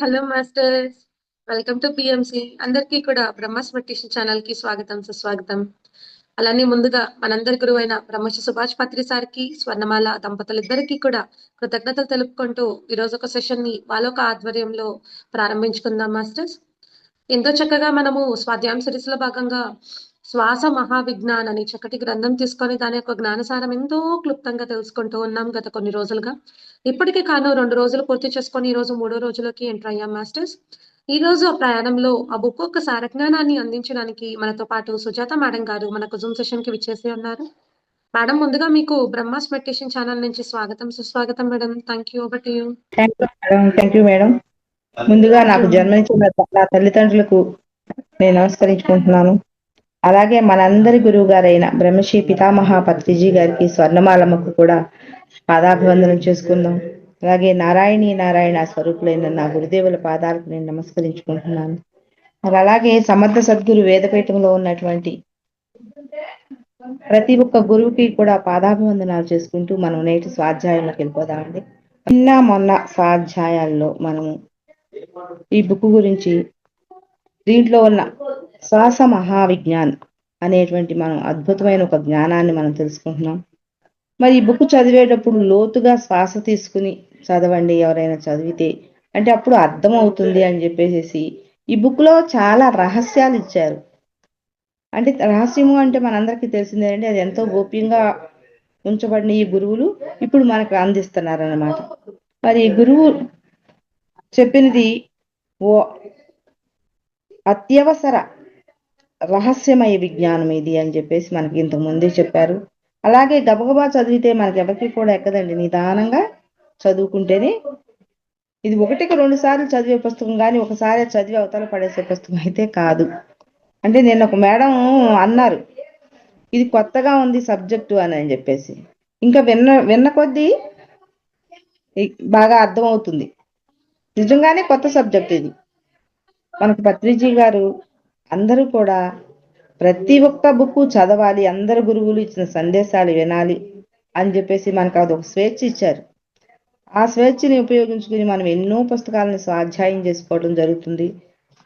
Hello masters, welcome to PMC. అందరికీ కూడా Brahma's meditation channel కి స్వాగతం సుస్వాగతం. అలానే ముందుగా మనందరి గురువు అయిన బ్రహ్మశ్రీ సుభాష్ పత్రి సార్కి, స్వర్ణమాల దంపతులిద్దరికీ కూడా కృతజ్ఞతలు తెలుపుకుంటూ ఈరోజు ఒక సెషన్ ని వాళ్ళొక ఆధ్వర్యంలో ప్రారంభించుకుందాం మాస్టర్స్. ఎంతో చక్కగా మనము స్వాధ్యాయం సిరీస్ లో భాగంగా శ్వాస మహావిజ్ఞాన్ అని చక్కటి గ్రంథం తీసుకొని దాని యొక్క జ్ఞానసారం ఎంతో క్లుప్తంగా తెలుసుకుంటూ ఉన్నాం గత కొన్ని రోజులుగా. ఇప్పటికే కాను 2 రోజులు పూర్తి చేసుకొని ఈ రోజు 3వ రోజులోకి ఎంటర్ అయ్యాం మాస్టర్స్. ఈ రోజు ఆ ప్రయాణంలో ఆ బుక్ యొక్క సారజ్ఞానాన్ని అందించడానికి మనతో పాటు సుజాత మేడం గారు మనకు జూమ్ సెషన్ కి విచ్చేసి ఉన్నారు. మేడం, ముందుగా మీకు బ్రహ్మాస్ మెడిటేషన్ ఛానల్ నుంచి స్వాగతం సుస్వాగతం madam. Thank you. Over to you. Thank you madam. ముందుగా నాకు జన్మనిచ్చిన నా తల్లిదండ్రులకు నేను నమస్కరించుకుంటున్నాను. అలాగే మనందరి గురువు గారైన బ్రహ్మశ్రీ పితామహ పత్రిజీ గారికి, స్వర్ణమాలమ్మకు కూడా పాదాభివందనం చేసుకుందాం. అలాగే నారాయణ స్వరూపులైన నా గురుదేవుల పాదాలకు నేను నమస్కరించుకుంటున్నాను. మరి అలాగే సమర్థ సద్గురు వేదపీఠంలో ఉన్నటువంటి ప్రతి ఒక్క గురువుకి కూడా పాదాభివందనాలు చేసుకుంటూ మనం నేటి స్వాధ్యాయంలోకి వెళ్ళిపోదామండి. మొన్న స్వాధ్యాయాల్లో మనము ఈ బుక్ గురించి, దీంట్లో ఉన్న శ్వాస మహావిజ్ఞాన్ అనేటువంటి మనం అద్భుతమైన ఒక జ్ఞానాన్ని మనం తెలుసుకుంటున్నాం. మరి ఈ బుక్ చదివేటప్పుడు లోతుగా శ్వాస తీసుకుని చదవండి ఎవరైనా చదివితే, అంటే అప్పుడు అర్థం అవుతుంది అని చెప్పేసి ఈ బుక్ లో చాలా రహస్యాలు ఇచ్చారు. అంటే రహస్యము అంటే మనందరికీ తెలిసిందేనండి, అది ఎంతో గోప్యంగా ఉంచబడిన ఈ గురువులు ఇప్పుడు మనకు అందిస్తున్నారన్నమాట. మరి ఈ గురువు చెప్పినది ఓ అత్యవసర రహస్యమయ విజ్ఞానం ఇది అని చెప్పేసి మనకి ఇంతకు ముందే చెప్పారు. అలాగే గబగబా చదివితే మనకి ఎవరికి కూడా ఎక్కదండి, నిదానంగా చదువుకుంటేనే. ఇది 1-2 సార్లు చదివే పుస్తకం కానీ ఒకసారి చదివి అవతల పడేసే పుస్తకం అయితే కాదు. అంటే నేను ఒక మేడం అన్నారు, ఇది కొత్తగా ఉంది సబ్జెక్టు అని చెప్పేసి. ఇంకా విన్న కొద్దీ బాగా అర్థం అవుతుంది. నిజంగానే కొత్త సబ్జెక్ట్ ఇది. మనకు పత్రిజీ గారు అందరూ కూడా ప్రతి ఒక్క బుక్ చదవాలి, అందరు గురువులు ఇచ్చిన సందేశాలు వినాలి అని చెప్పేసి మనకు అదొక స్వేచ్ఛ ఇచ్చారు. ఆ స్వేచ్ఛని ఉపయోగించుకుని మనం ఎన్నో పుస్తకాలను స్వాధ్యాయం చేసుకోవడం జరుగుతుంది.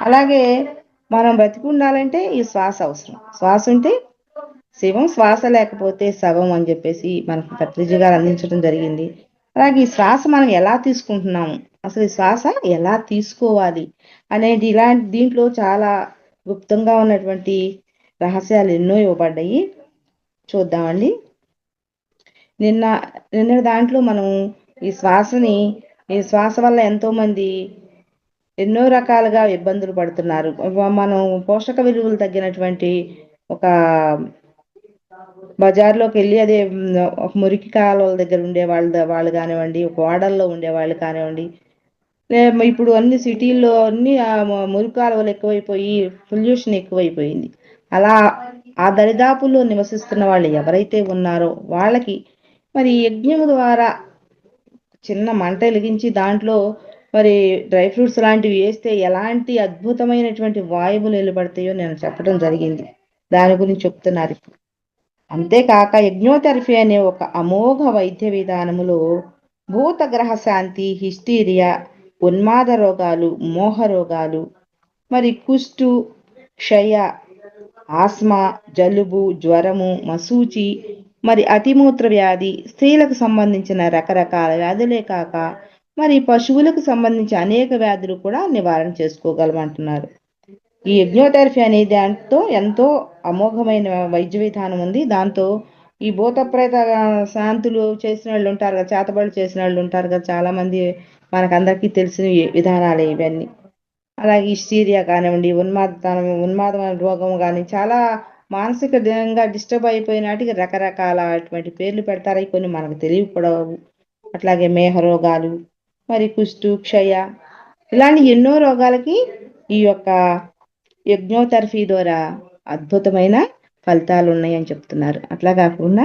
అలాగే మనం బ్రతికి ఉండాలంటే ఈ శ్వాస అవసరం. శ్వాస ఉంటే శివం, శ్వాస లేకపోతే శవం అని చెప్పేసి మనకు పత్రిజీ గారు అందించడం జరిగింది. అలాగే ఈ శ్వాస మనం ఎలా తీసుకుంటున్నాము, అసలు ఈ శ్వాస ఎలా తీసుకోవాలి అనేది, ఇలాంటి దీంట్లో చాలా గుప్తంగా ఉన్నటువంటి రహస్యాలు ఎన్నో ఇవ్వబడ్డాయి. చూద్దామండి. నిన్న దాంట్లో మనం ఈ శ్వాస వల్ల ఎంతో మంది ఎన్నో రకాలుగా ఇబ్బందులు పడుతున్నారు. మనం పోషక విలువలు తగ్గినటువంటి ఒక బజార్లోకి వెళ్ళి, అదే ఒక మురికి కాలువల దగ్గర ఉండే వాళ్ళు కానివ్వండి, ఒక వాడల్లో ఉండే వాళ్ళు కానివ్వండి, ఇప్పుడు అన్ని సిటీల్లో అన్ని మురికి కాలువలు ఎక్కువైపోయి పొల్యూషన్ ఎక్కువైపోయింది. అలా ఆ దరిదాపుల్లో నివసిస్తున్న వాళ్ళు ఎవరైతే ఉన్నారో వాళ్ళకి మరి యజ్ఞం ద్వారా చిన్న మంట వెలిగించి దాంట్లో మరి డ్రై ఫ్రూట్స్ లాంటివి వేస్తే ఎలాంటి అద్భుతమైనటువంటి వాయువులు నిలబడతాయో నేను చెప్పడం జరిగింది. దాని గురించి చెప్తున్నారు. అంతేకాక యజ్ఞోథెరపీ అనే ఒక అమోఘ వైద్య విధానములో భూతగ్రహ శాంతి, హిస్టీరియా, ఉన్మాద రోగాలు, మోహ రోగాలు, మరి కుష్టు, క్షయ, ఆస్మా, జలుబు, జ్వరము, మసూచి, మరి అతిమూత్ర వ్యాధి, స్త్రీలకు సంబంధించిన రకరకాల వ్యాధులే కాక మరి పశువులకు సంబంధించి అనేక వ్యాధులు కూడా నివారణ చేసుకోగలమంటున్నారు. ఈ యజ్ఞోథెరపీ అనే దాంతో ఎంతో అమోఘమైన వైద్య విధానం ఉంది. దాంతో ఈ భూత ప్రేత శాంతులు చేసిన వాళ్ళు ఉంటారు కదా, చేతబడులు చేసిన వాళ్ళు ఉంటారు కదా, చాలా మంది మనకందరికీ తెలిసిన విధానాలే ఇవన్నీ. అలాగే హిస్టీరియా కానివ్వండి, ఉన్మాదమైన రోగం కానీ, చాలా మానసికంగా డిస్టర్బ్ అయిపోయినాటికి రకరకాల అటువంటి పేర్లు పెడతారు, కొన్ని మనకు తెలియకూడవు. అట్లాగే మేహ రోగాలు, మరి కుష్టు, క్షయ, ఇలాంటి ఎన్నో రోగాలకి ఈ యొక్క యజ్ఞోథెరపీ ద్వారా అద్భుతమైన ఫలితాలు ఉన్నాయని చెప్తున్నారు. అట్లా కాకుండా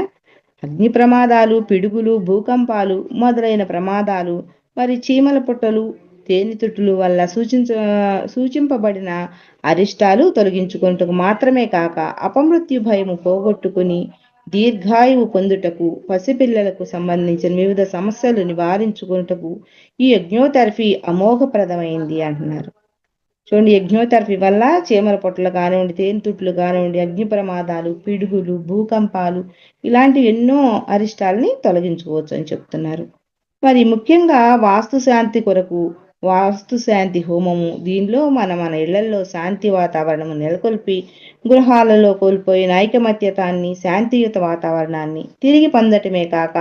అగ్ని ప్రమాదాలు, పిడుగులు, భూకంపాలు మొదలైన ప్రమాదాలు, మరి చీమల పుట్టలు, తేనెతుట్టులు వల్ల సూచింపబడిన అరిష్టాలు తొలగించుకుంటూ మాత్రమే కాక అపమృత్యు భయము పోగొట్టుకుని దీర్ఘాయువు పొందుటకు, పసిపిల్లలకు సంబంధించిన వివిధ సమస్యలు నివారించుకున్నటకు ఈ యజ్ఞోథెరపీ అమోఘప్రదమైంది అంటున్నారు. చూడండి, యజ్ఞోథెరపీ వల్ల చీమల పొట్టలు కానివ్వండి, తేనెతుట్లు కానివ్వండి, అగ్ని ప్రమాదాలు, పిడుగులు, భూకంపాలు ఇలాంటివి ఎన్నో అరిష్టాలని తొలగించుకోవచ్చు అని చెప్తున్నారు. మరి ముఖ్యంగా వాస్తు శాంతి కొరకు వాస్తు శాంతి హోమము, దీనిలో మన ఇళ్లలో శాంతి వాతావరణం నెలకొల్పి గృహాలలో కోల్పోయిన ఐకమత్యతాన్ని, శాంతియుత వాతావరణాన్ని తిరిగి పొందటమే కాక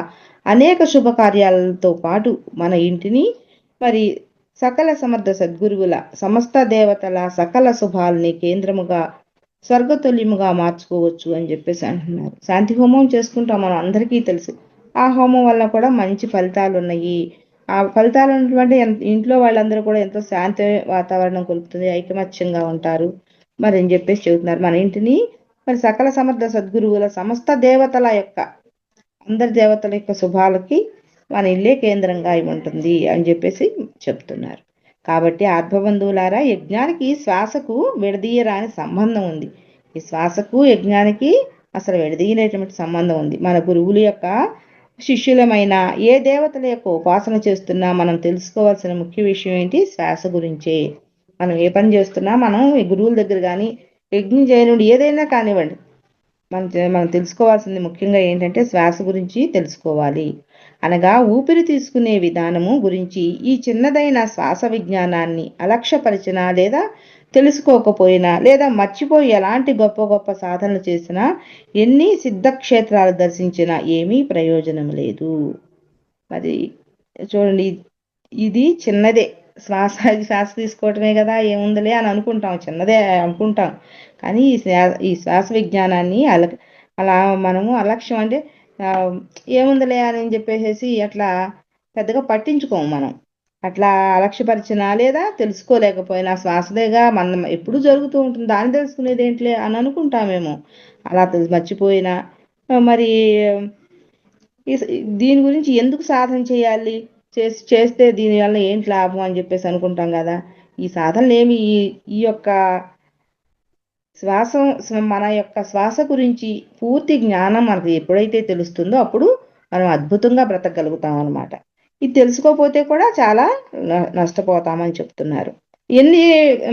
అనేక శుభకార్యాలతో పాటు మన ఇంటిని మరి సకల సమర్థ సద్గురువుల, సమస్త దేవతల సకల శుభాలని కేంద్రముగా, స్వర్గతుల్యముగా మార్చుకోవచ్చు అని చెప్పేసి అంటున్నారు. శాంతి హోమం చేసుకుంటాం, మనం అందరికీ తెలుసు. ఆ హోమం వల్ల కూడా మంచి ఫలితాలు ఉన్నాయి. ఆ ఫలితాలు ఉన్నటువంటి ఇంట్లో వాళ్ళందరూ కూడా ఎంతో శాంతి వాతావరణం కొలుపుతుంది, ఐకమత్యంగా ఉంటారు మరి అని చెప్పేసి చెబుతున్నారు. మన ఇంటిని మరి సకల సమర్థ సద్గురువుల, సమస్త దేవతల యొక్క, అందరి దేవతల యొక్క శుభాలకి మన ఇల్లే కేంద్రంగా అయి ఉంటుంది అని చెప్పేసి చెప్తున్నారు. కాబట్టి ఆత్మబంధువులారా, యజ్ఞానికి శ్వాసకు విడదీయరాని సంబంధం ఉంది. ఈ శ్వాసకు యజ్ఞానికి అసలు విడదీయనటువంటి సంబంధం ఉంది. మన గురువుల యొక్క శిష్యులమైన ఏ దేవతల యొక్క ఉపాసన చేస్తున్నా మనం తెలుసుకోవాల్సిన ముఖ్య విషయం ఏంటి? శ్వాస గురించే. మనం ఏ పని చేస్తున్నా మనం ఈ గురువుల దగ్గర కానీ యజ్ఞం చేయనుండి ఏదైనా కానివ్వండి, మనం తెలుసుకోవాల్సింది ముఖ్యంగా ఏంటంటే శ్వాస గురించి తెలుసుకోవాలి. అనగా ఊపిరి తీసుకునే విధానము గురించి ఈ చిన్నదైన శ్వాస విజ్ఞానాన్ని అలక్ష్యపరిచినా లేదా తెలుసుకోకపోయినా లేదా మర్చిపోయి ఎలాంటి గొప్ప గొప్ప సాధనలు చేసినా, ఎన్ని సిద్ధక్షేత్రాలు దర్శించినా ఏమీ ప్రయోజనం లేదు. మరి చూడండి, ఇది చిన్నదే, శ్వాస తీసుకోవటమే కదా, ఏముందిలే అని అనుకుంటాం, చిన్నదే అనుకుంటాం. కానీ ఈ శ్వాస విజ్ఞానాన్ని అలా మనము అలక్ష్యం అంటే ఏముందిలే అని చెప్పేసి అట్లా పెద్దగా పట్టించుకోము. మనం అట్లా అలక్ష్యపరిచినా లేదా తెలుసుకోలేకపోయినా శ్వాసదేగా మనం ఎప్పుడు జరుగుతూ ఉంటుంది, దాన్ని తెలుసుకునేది ఏంటిలే అని అనుకుంటామేమో. అలా మర్చిపోయినా మరి దీని గురించి ఎందుకు సాధన చేయాలి, చేస్తే దీనివల్ల ఏంటి లాభం అని చెప్పేసి అనుకుంటాం కదా. ఈ సాధనలు ఏమి ఈ యొక్క మన యొక్క శ్వాస గురించి పూర్తి జ్ఞానం మనకు ఎప్పుడైతే తెలుస్తుందో అప్పుడు మనం అద్భుతంగా బ్రతకగలుగుతాం అన్నమాట. ఇది తెలుసుకోకపోతే కూడా చాలా నష్టపోతామని చెప్తున్నారు.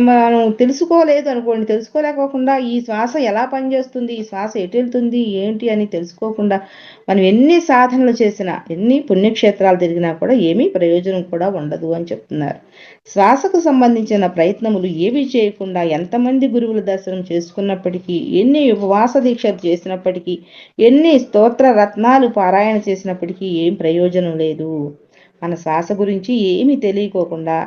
మనం తెలుసుకోలేదు అనుకోండి, తెలుసుకోలేకోకుండా ఈ శ్వాస ఎలా పనిచేస్తుంది, ఈ శ్వాస ఎటు వెళ్తుంది ఏంటి అని తెలుసుకోకుండా మనం ఎన్ని సాధనలు చేసినా, ఎన్ని పుణ్యక్షేత్రాలు తిరిగినా కూడా ఏమీ ప్రయోజనం కూడా ఉండదు అని చెప్తున్నారు. శ్వాసకు సంబంధించిన ప్రయత్నములు ఏవి చేయకుండా ఎంతమంది గురువుల దర్శనం చేసుకున్నప్పటికీ, ఎన్ని ఉపవాస దీక్షలు చేసినప్పటికీ, ఎన్ని స్తోత్ర రత్నాలు పారాయణ చేసినప్పటికీ ఏం ప్రయోజనం లేదు. మన శ్వాస గురించి ఏమీ తెలియకోకుండా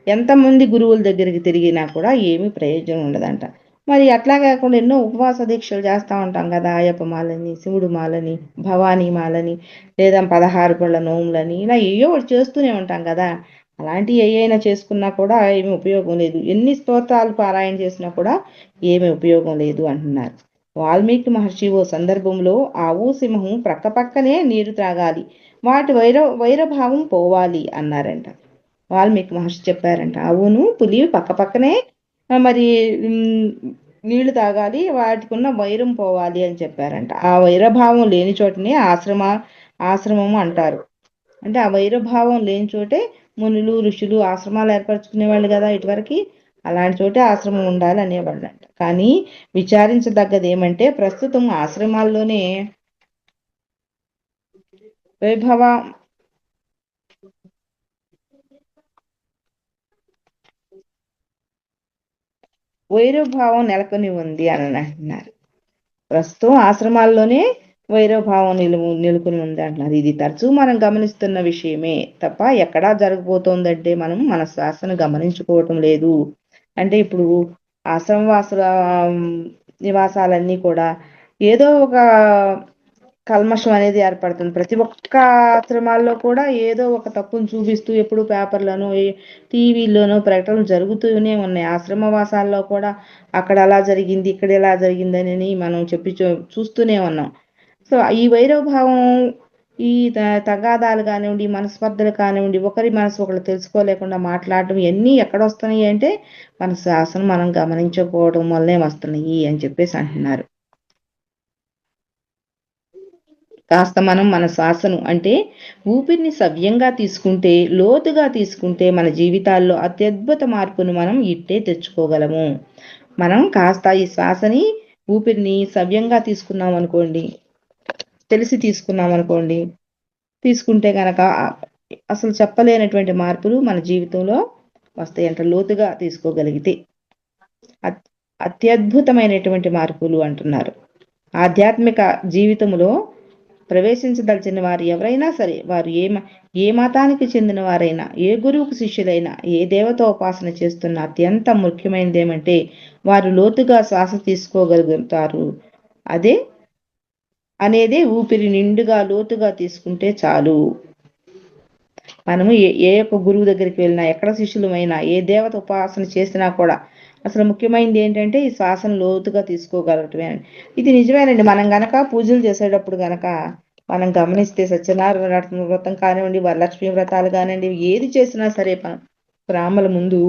ఎంతమంది గురువుల దగ్గరికి తిరిగినా కూడా ఏమీ ప్రయోజనం ఉండదంట. మరి అట్లా కాకుండా ఎన్నో ఉపవాస దీక్షలు చేస్తూ ఉంటాం కదా, అయ్యప్ప మాలని, శివుడు మాలని, భవానీ మాలని, లేదా 16 పళ్ళ నోములని, ఇలా ఏయో ఒకటి చేస్తూనే ఉంటాం కదా. అలాంటివి ఏమైనా చేసుకున్నా కూడా ఏమీ ఉపయోగం లేదు. ఎన్ని స్తోత్రాలు పారాయణ చేసినా కూడా ఏమీ ఉపయోగం లేదు అంటున్నారు. వాల్మీకి మహర్షి ఓ సందర్భంలో ఆవు సింహం ప్రక్కపక్కనే నీరు త్రాగాలి, వాటి వైరభావం పోవాలి అన్నారంట. వాల్మీకి మహర్షి చెప్పారంట, ఆవును పులి పక్కపక్కనే మరి నీళ్లు తాగాలి, వాటికి ఉన్న వైరం పోవాలి అని చెప్పారంట. ఆ వైరభావం లేని చోటనే ఆశ్రమము అంటారు. అంటే ఆ వైరభావం లేని చోటే మునులు, ఋషులు ఆశ్రమాలు ఏర్పరచుకునేవాళ్ళు కదా ఇటువరకు. అలాంటి చోటే ఆశ్రమం ఉండాలి అనేవాళ్ళు అంట. కానీ విచారించదగ్గది ఏమంటే ప్రస్తుతం ఆశ్రమాల్లోనే వైరభావం నెలకొని ఉంది అని అంటున్నారు. ప్రస్తుతం ఆశ్రమాల్లోనే వైరభావం నెలకొని ఉంది అంటున్నారు. ఇది తరచూ మనం గమనిస్తున్న విషయమే తప్ప ఎక్కడా జరగబోతోందంటే మనం మన శ్వాసను గమనించుకోవటం లేదు. అంటే ఇప్పుడు ఆశ్రమవాసుల నివాసాలన్నీ కూడా ఏదో ఒక కల్మషం అనేది ఏర్పడుతుంది. ప్రతి ఒక్క ఆశ్రమాల్లో కూడా ఏదో ఒక తప్పును చూపిస్తూ ఎప్పుడు పేపర్లోనో టీవీల్లోనో ప్రకటనలు జరుగుతూనే ఉన్నాయి. ఆశ్రమవాసాల్లో కూడా అక్కడ అలా జరిగింది, ఇక్కడ ఎలా జరిగిందని మనం చూస్తూనే ఉన్నాం. సో ఈ వైరభావం, ఈ తగాదాలు కానివ్వండి, మనస్పర్ధలు కానివ్వండి, ఒకరి మనసు ఒకరు తెలుసుకోలేకుండా మాట్లాడటం ఇవన్నీ ఎక్కడొస్తున్నాయి అంటే మన శ్వాసను మనం గమనించకపోవడం వల్లనే వస్తున్నాయి అని చెప్పేసి అంటున్నారు. కాస్త మనం మన శ్వాసను అంటే ఊపిరిని సవ్యంగా తీసుకుంటే, లోతుగా తీసుకుంటే మన జీవితాల్లో అత్యద్భుత మార్పును మనం ఇట్టే తెచ్చుకోగలము. మనం కాస్త ఈ శ్వాసని ఊపిరిని సవ్యంగా తీసుకున్నాం అనుకోండి, తెలిసి తీసుకున్నాం అనుకోండి, తీసుకుంటే గనక అసలు చెప్పలేనటువంటి మార్పులు మన జీవితంలో వస్తాయి. అంత లోతుగా తీసుకోగలిగితే అత్యద్భుతమైనటువంటి మార్పులు అంటున్నారు. ఆధ్యాత్మిక జీవితంలో ప్రవేశించదలిచిన వారు ఎవరైనా సరే, వారు ఏ మతానికి చెందిన వారైనా, ఏ గురువుకు శిష్యులైనా, ఏ దేవతోపాసన చేస్తున్న అత్యంత ముఖ్యమైనది ఏమంటే వారు లోతుగా శ్వాస తీసుకోగలుగుతారు. అనేదే ఊపిరి నిండుగా లోతుగా తీసుకుంటే చాలు. మనము ఏ ఒక్క గురువు దగ్గరికి వెళ్ళినా, ఎక్కడ శిష్యులమైనా, ఏ దేవత ఉపాసన చేసినా కూడా అసలు ముఖ్యమైనది ఏంటంటే ఈ శ్వాసను లోతుగా తీసుకోగలగటమే. ఇది నిజమేనండి. మనం గనక పూజలు చేసేటప్పుడు గనక మనం గమనిస్తే సత్యనారాయణ వ్రతం కానివ్వండి, వరలక్ష్మి వ్రతాలు కానివ్వండి, ఏది చేసినా సరే బ్రాహ్మల ముందు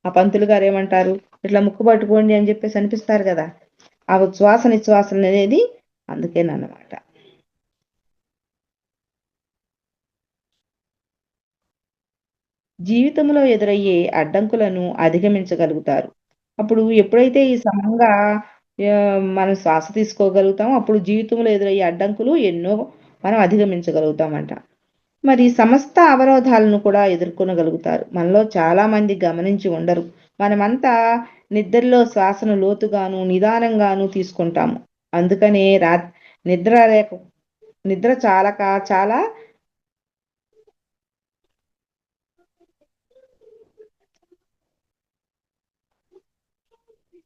ఆ పంతులు గారు ఏమంటారు, ఇట్లా ముక్కు పట్టుకోండి అని చెప్పేసి అనిపిస్తారు కదా. ఆ ఉచ్ఛ్వాస నిశ్వాసన అనేది అందుకేనన్నమాట. జీవితంలో ఎదురయ్యే అడ్డంకులను అధిగమించగలుగుతారు. అప్పుడు ఎప్పుడైతే ఈ సమంగా మనం శ్వాస తీసుకోగలుగుతామో అప్పుడు జీవితంలో ఎదురయ్యే అడ్డంకులు ఎన్నో మనం అధిగమించగలుగుతామంట. మరి సమస్త అవరోధాలను కూడా ఎదుర్కొనగలుగుతారు. మనలో చాలా మంది గమనించి ఉండరు. మనమంతా నిద్రలో శ్వాసను లోతుగాను నిదానంగాను తీసుకుంటాము. అందుకనే నిద్ర చాలా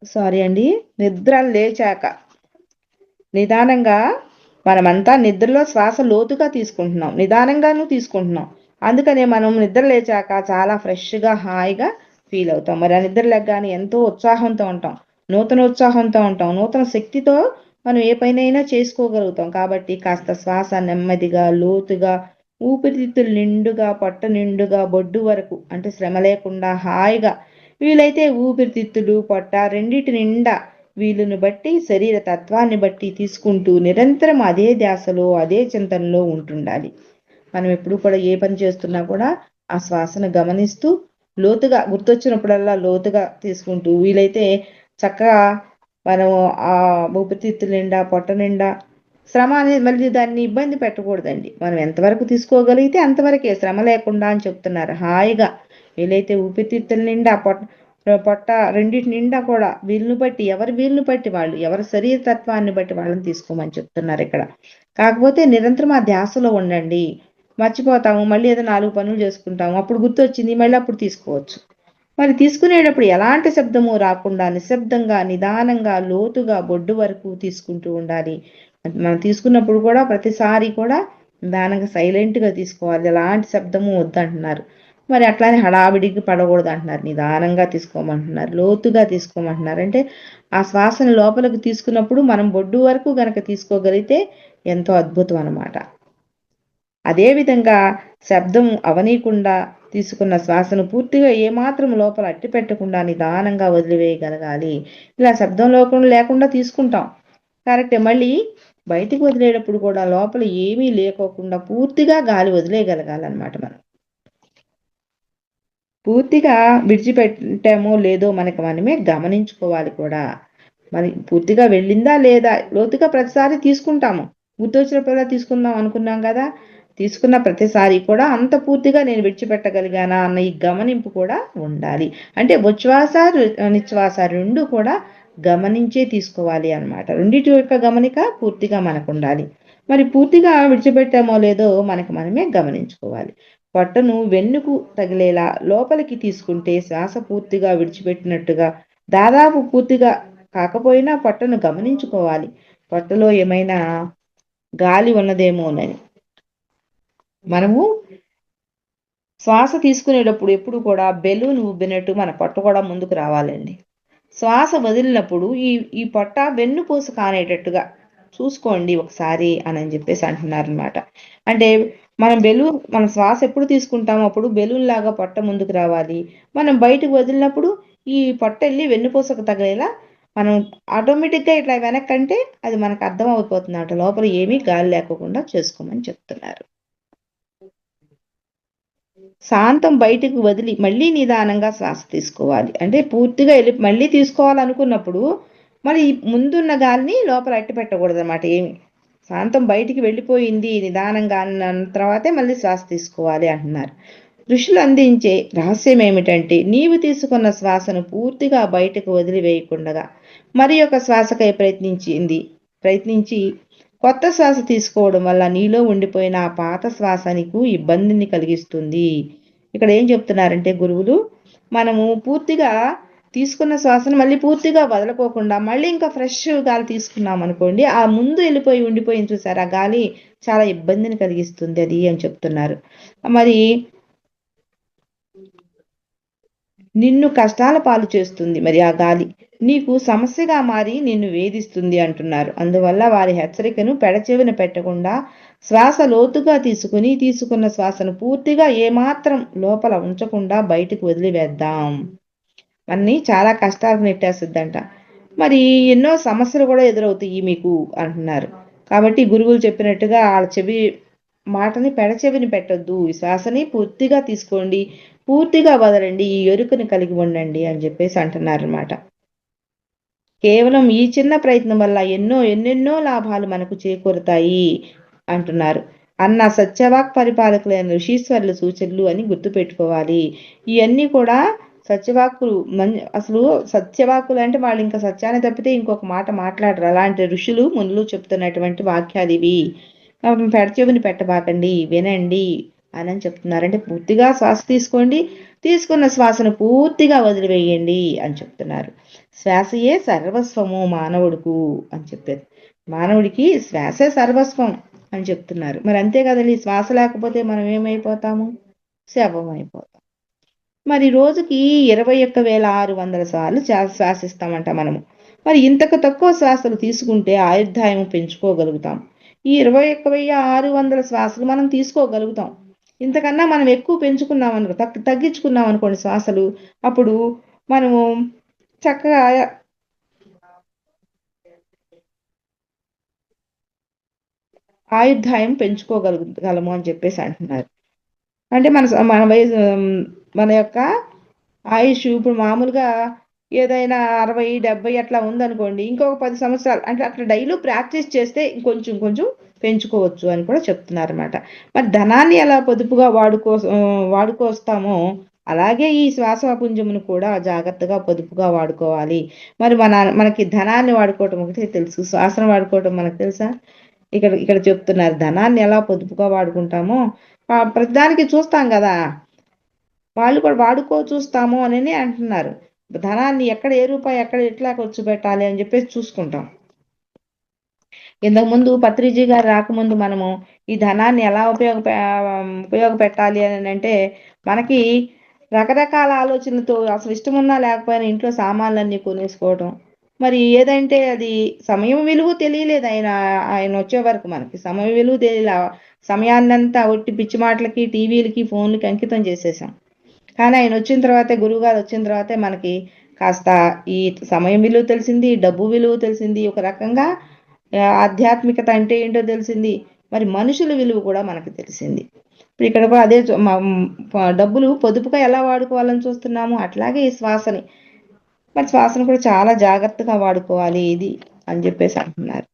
సారీ అండి, నిద్ర లేచాక నిదానంగా మనమంతా నిద్రలో శ్వాస లోతుగా తీసుకుంటున్నాం, నిదానంగాను తీసుకుంటున్నాం. అందుకనే మనం నిద్ర లేచాక చాలా ఫ్రెష్గా హాయిగా ఫీల్ అవుతాం. మరి ఆ నిద్ర లేగానే ఎంతో ఉత్సాహంతో ఉంటాం, నూతన ఉత్సాహంతో ఉంటాం, నూతన శక్తితో మనం ఏ పైనైనా చేసుకోగలుగుతాం. కాబట్టి కాస్త శ్వాస నెమ్మదిగా లోతుగా ఊపిరితిత్తులు నిండుగా పొట్ట నిండుగా బొడ్డు వరకు అంటే శ్రమ లేకుండా హాయిగా, వీలైతే ఊపిరితిత్తులు పొట్ట రెండిటి నిండా వీలుని బట్టి శరీర తత్వాన్ని బట్టి తీసుకుంటూ నిరంతరం అదే ధ్యాసలో అదే చింతనలో ఉంటుండాలి. మనం ఎప్పుడు కూడా ఏ పని చేస్తున్నా కూడా ఆ శ్వాసను గమనిస్తూ లోతుగా గుర్తొచ్చినప్పుడల్లా లోతుగా తీసుకుంటూ, వీలైతే చక్కగా మనం ఆ ఊపిరితిత్తుల నిండా పొట్ట నిండా శ్రమ అనేది మళ్ళీ దాన్ని ఇబ్బంది పెట్టకూడదండి. మనం ఎంతవరకు తీసుకోగలిగితే అంతవరకే, శ్రమ లేకుండా అని చెప్తున్నారు. హాయిగా వీలైతే ఊపిరితిత్తుల నిండా పొట్ట రెండింటి నిండా కూడా వీలును బట్టి ఎవరి వీలును బట్టి వాళ్ళు, ఎవరి శరీర తత్వాన్ని బట్టి వాళ్ళని తీసుకోమని చెప్తున్నారు ఇక్కడ. కాకపోతే నిరంతరం ఆ ధ్యాసలో ఉండండి. మర్చిపోతాము, మళ్ళీ ఏదో 4 పనులు చేసుకుంటాము, అప్పుడు గుర్తొచ్చింది మళ్ళీ అప్పుడు తీసుకోవచ్చు. మరి తీసుకునేటప్పుడు ఎలాంటి శబ్దము రాకుండా నిశ్శబ్దంగా నిదానంగా లోతుగా బొడ్డు వరకు తీసుకుంటూ ఉండాలి. మనం తీసుకున్నప్పుడు కూడా ప్రతిసారి కూడా నిదానంగా సైలెంట్గా తీసుకోవాలి, ఎలాంటి శబ్దము వద్దంటున్నారు. మరి అట్లానే హడావిడికి పడకూడదు అంటున్నారు, నిదానంగా తీసుకోమంటున్నారు, లోతుగా తీసుకోమంటున్నారు. అంటే ఆ శ్వాసను లోపలికి తీసుకున్నప్పుడు మనం బొడ్డు వరకు గనక తీసుకోగలిగితే ఎంతో అద్భుతం అన్నమాట. అదేవిధంగా శబ్దం అవనీయకుండా తీసుకున్న శ్వాసను పూర్తిగా ఏమాత్రం లోపల అట్టి పెట్టకుండా నిదానంగా వదిలివేయగలగాలి. ఇలా శబ్దం లేకుండా తీసుకుంటాం కరెక్టే, మళ్ళీ బయటికి వదిలేటప్పుడు కూడా లోపల ఏమీ లేకోకుండా పూర్తిగా గాలి వదిలేయగలగాలన్నమాట. మనం పూర్తిగా విడిచిపెట్టామో లేదో మనమే గమనించుకోవాలి కూడా. మరి పూర్తిగా వెళ్ళిందా లేదా, లోతుగా ప్రతిసారి తీసుకుంటాము, గుర్తొచ్చినప్పుడల్లా తీసుకుందాం అనుకున్నాం కదా, తీసుకున్న ప్రతిసారి కూడా అంత పూర్తిగా నేను విడిచిపెట్టగలిగానా అన్న ఈ గమనింపు కూడా ఉండాలి. అంటే ఉచ్ఛ్వాస నిశ్వాస రెండు కూడా గమనించే తీసుకోవాలి అన్నమాట. రెండిటి యొక్క గమనిక పూర్తిగా మనకు ఉండాలి. మరి పూర్తిగా విడిచిపెట్టామో లేదో మనమే గమనించుకోవాలి. పొట్టను వెన్నుకు తగిలేలా లోపలికి తీసుకుంటే శ్వాస పూర్తిగా విడిచిపెట్టినట్టుగా, దాదాపు పూర్తిగా కాకపోయినా పొట్టను గమనించుకోవాలి, పొట్టలో ఏమైనా గాలి ఉన్నదేమోనని. మనము శ్వాస తీసుకునేటప్పుడు ఎప్పుడు కూడా బెలూన్ ఉబ్బినట్టు మన పొట్ట కూడా ముందుకు రావాలండి. శ్వాస వదిలినప్పుడు ఈ పొట్ట వెన్నుపూస కానేటట్టుగా చూసుకోండి ఒకసారి అని చెప్పేసి అంటున్నారనమాట. అంటే మన శ్వాస ఎప్పుడు తీసుకుంటామో అప్పుడు బెలూన్ లాగా పొట్ట ముందుకు రావాలి. మనం బయటకు వదిలినప్పుడు ఈ పొట్ట వెళ్ళి వెన్నుపూసకు తగిలేలా మనం ఆటోమేటిక్గా ఇట్లా వెనక్కంటే అది మనకు అర్థం అయిపోతుంది అంట, లోపల ఏమీ గాలి లేకోకుండా చేసుకోమని చెప్తున్నారు. శాంతం బయటకు వదిలి మళ్ళీ నిదానంగా శ్వాస తీసుకోవాలి. అంటే పూర్తిగా వెళ్ళి మళ్ళీ తీసుకోవాలనుకున్నప్పుడు మరి ముందున్న గాలిని లోపల అట్టి పెట్టకూడదు అనమాట. ఏమి శాంతం బయటికి వెళ్ళిపోయింది నిదానంగా అన్న తర్వాతే మళ్ళీ శ్వాస తీసుకోవాలి అంటున్నారు. ఋషులు అందించే రహస్యం ఏమిటంటే నీవు తీసుకున్న శ్వాసను పూర్తిగా బయటకు వదిలివేయకుండా మరి ఒక శ్వాసకై ప్రయత్నించి కొత్త శ్వాస తీసుకోవడం వల్ల నీలో ఉండిపోయిన ఆ పాత శ్వాస నీకు ఇబ్బందిని కలిగిస్తుంది. ఇక్కడ ఏం చెప్తున్నారంటే గురువులు, మనము పూర్తిగా తీసుకున్న శ్వాసను మళ్ళీ పూర్తిగా వదలకోకుండా మళ్ళీ ఇంకా ఫ్రెష్ గాలి తీసుకున్నాం అనుకోండి, ఆ ముందు వెళ్ళిపోయి ఉండిపోయింది చూసారు ఆ గాలి చాలా ఇబ్బందిని కలిగిస్తుంది అది అని చెప్తున్నారు. మరి నిన్ను కష్టాల పాలు చేస్తుంది, మరి ఆ గాలి నీకు సమస్యగా మారి నిన్ను వేధిస్తుంది అంటున్నారు. అందువల్ల వారి హెచ్చరికను పెడచెవిన పెట్టకుండా శ్వాస లోతుగా తీసుకున్న శ్వాసను పూర్తిగా ఏమాత్రం లోపల ఉంచకుండా బయటకు వదిలివేద్దాం. అన్ని చాలా కష్టాలకు నెట్టేస్తుందంట. మరి ఎన్నో సమస్యలు కూడా ఎదురవుతాయి మీకు అంటున్నారు. కాబట్టి గురువులు చెప్పినట్టుగా వాళ్ళ మాటని పెడచెవిని పెట్టొద్దు, ఈ శ్వాసని పూర్తిగా తీసుకోండి, పూర్తిగా వదలండి, ఈ ఎరుకని కలిగి ఉండండి అని చెప్పేసి అంటున్నారు అనమాట. కేవలం ఈ చిన్న ప్రయత్నం వల్ల ఎన్నెన్నో లాభాలు మనకు చేకూరుతాయి అంటున్నారు. అన్న సత్యవాక్ పరిపాలకులైన ఋషీశ్వరుల సూచనలు అని గుర్తుపెట్టుకోవాలి. ఇవన్నీ కూడా సత్యవాకులు. అసలు సత్యవాకులు అంటే వాళ్ళు ఇంకా సత్యాన్ని తప్పితే ఇంకొక మాట మాట్లాడరు. అలాంటి ఋషులు మునులు చెప్తున్నటువంటి వాక్యాలు ఇవి. పెడచెవిని పెట్టబాకండి, వినండి అని చెప్తున్నారు. అంటే పూర్తిగా శ్వాస తీసుకోండి, తీసుకున్న శ్వాసను పూర్తిగా వదిలివేయండి అని చెప్తున్నారు. శ్వాసయే సర్వస్వము మానవుడుకు అని చెప్పారు. మానవుడికి శ్వాసే సర్వస్వం అని చెప్తున్నారు. మరి అంతే కదండి, శ్వాస లేకపోతే మనం ఏమైపోతాము? శవం అయిపోతాం. మరి రోజుకి 21,600 సార్లు శ్వాసిస్తామంట మనము. మరి ఇంతకు తక్కువ శ్వాసలు తీసుకుంటే ఆయుర్దాయం పెంచుకోగలుగుతాం. ఈ 21,600 శ్వాసలు మనం తీసుకోగలుగుతాం. ఇంతకన్నా మనం ఎక్కువ పెంచుకున్నాం అనుకో, తగ్గించుకున్నాం అనుకోండి శ్వాసలు, అప్పుడు మనము చక్కగా ఆయుర్దాయం పెంచుకోగలము అని చెప్పేసి అంటున్నారు. అంటే మన వయసు, మన యొక్క ఆయుష్ ఇప్పుడు మామూలుగా ఏదైనా 60-70 అట్లా ఉందనుకోండి, ఇంకొక 10 సంవత్సరాలు అంటే అట్లా డైలీ ప్రాక్టీస్ చేస్తే కొంచెం పెంచుకోవచ్చు అని కూడా చెప్తున్నారు అనమాట. మరి ధనాన్ని ఎలా పొదుపుగా వాడుకొస్తామో అలాగే ఈ శ్వాసపుంజమును కూడా జాగ్రత్తగా పొదుపుగా వాడుకోవాలి. మరి మనకి ధనాన్ని వాడుకోవటం ఒకటి తెలుసు, శ్వాసను వాడుకోవటం మనకు తెలుసా? ఇక్కడ చెప్తున్నారు ధనాన్ని ఎలా పొదుపుగా వాడుకుంటామో ప్రతిదానికి చూస్తాం కదా, వాళ్ళు కూడా చూస్తాము అని అంటున్నారు. ధనాన్ని ఎక్కడ ఏ రూపాయి ఎక్కడ ఎట్లా ఖర్చు పెట్టాలి అని చెప్పేసి చూసుకుంటాం. ఇంతకుముందు పత్రిజీ గారు రాకముందు మనము ఈ ధనాన్ని ఎలా ఉపయోగపెట్టాలి అని అంటే మనకి రకరకాల ఆలోచనలతో అసలు ఇష్టమున్నా లేకపోయినా ఇంట్లో సామాన్లన్నీ కొనేసుకోవటం, మరి ఏదంటే అది సమయం విలువ తెలియలేదు. ఆయన వచ్చే వరకు మనకి సమయం విలువ తెలియలే. సమయాన్నంతా ఒట్టి పిచ్చి మాటలకి, టీవీలకి, ఫోన్లకి అంకితం చేసేసాం. కానీ ఆయన వచ్చిన తర్వాతే, గురువుగారు వచ్చిన తర్వాతే మనకి కాస్త ఈ సమయం విలువ తెలిసింది, డబ్బు విలువ తెలిసింది, ఒక రకంగా ఆధ్యాత్మికత అంటే ఏంటో తెలిసింది, మరి మనుషుల విలువ కూడా మనకు తెలిసింది. ఇప్పుడు ఇక్కడ కూడా అదే డబ్బులు పొదుపుగా ఎలా వాడుకోవాలని చూస్తున్నాము, అట్లాగే ఈ శ్వాసని కూడా చాలా జాగ్రత్తగా వాడుకోవాలి ఇది అని చెప్పేసి అంటున్నారు.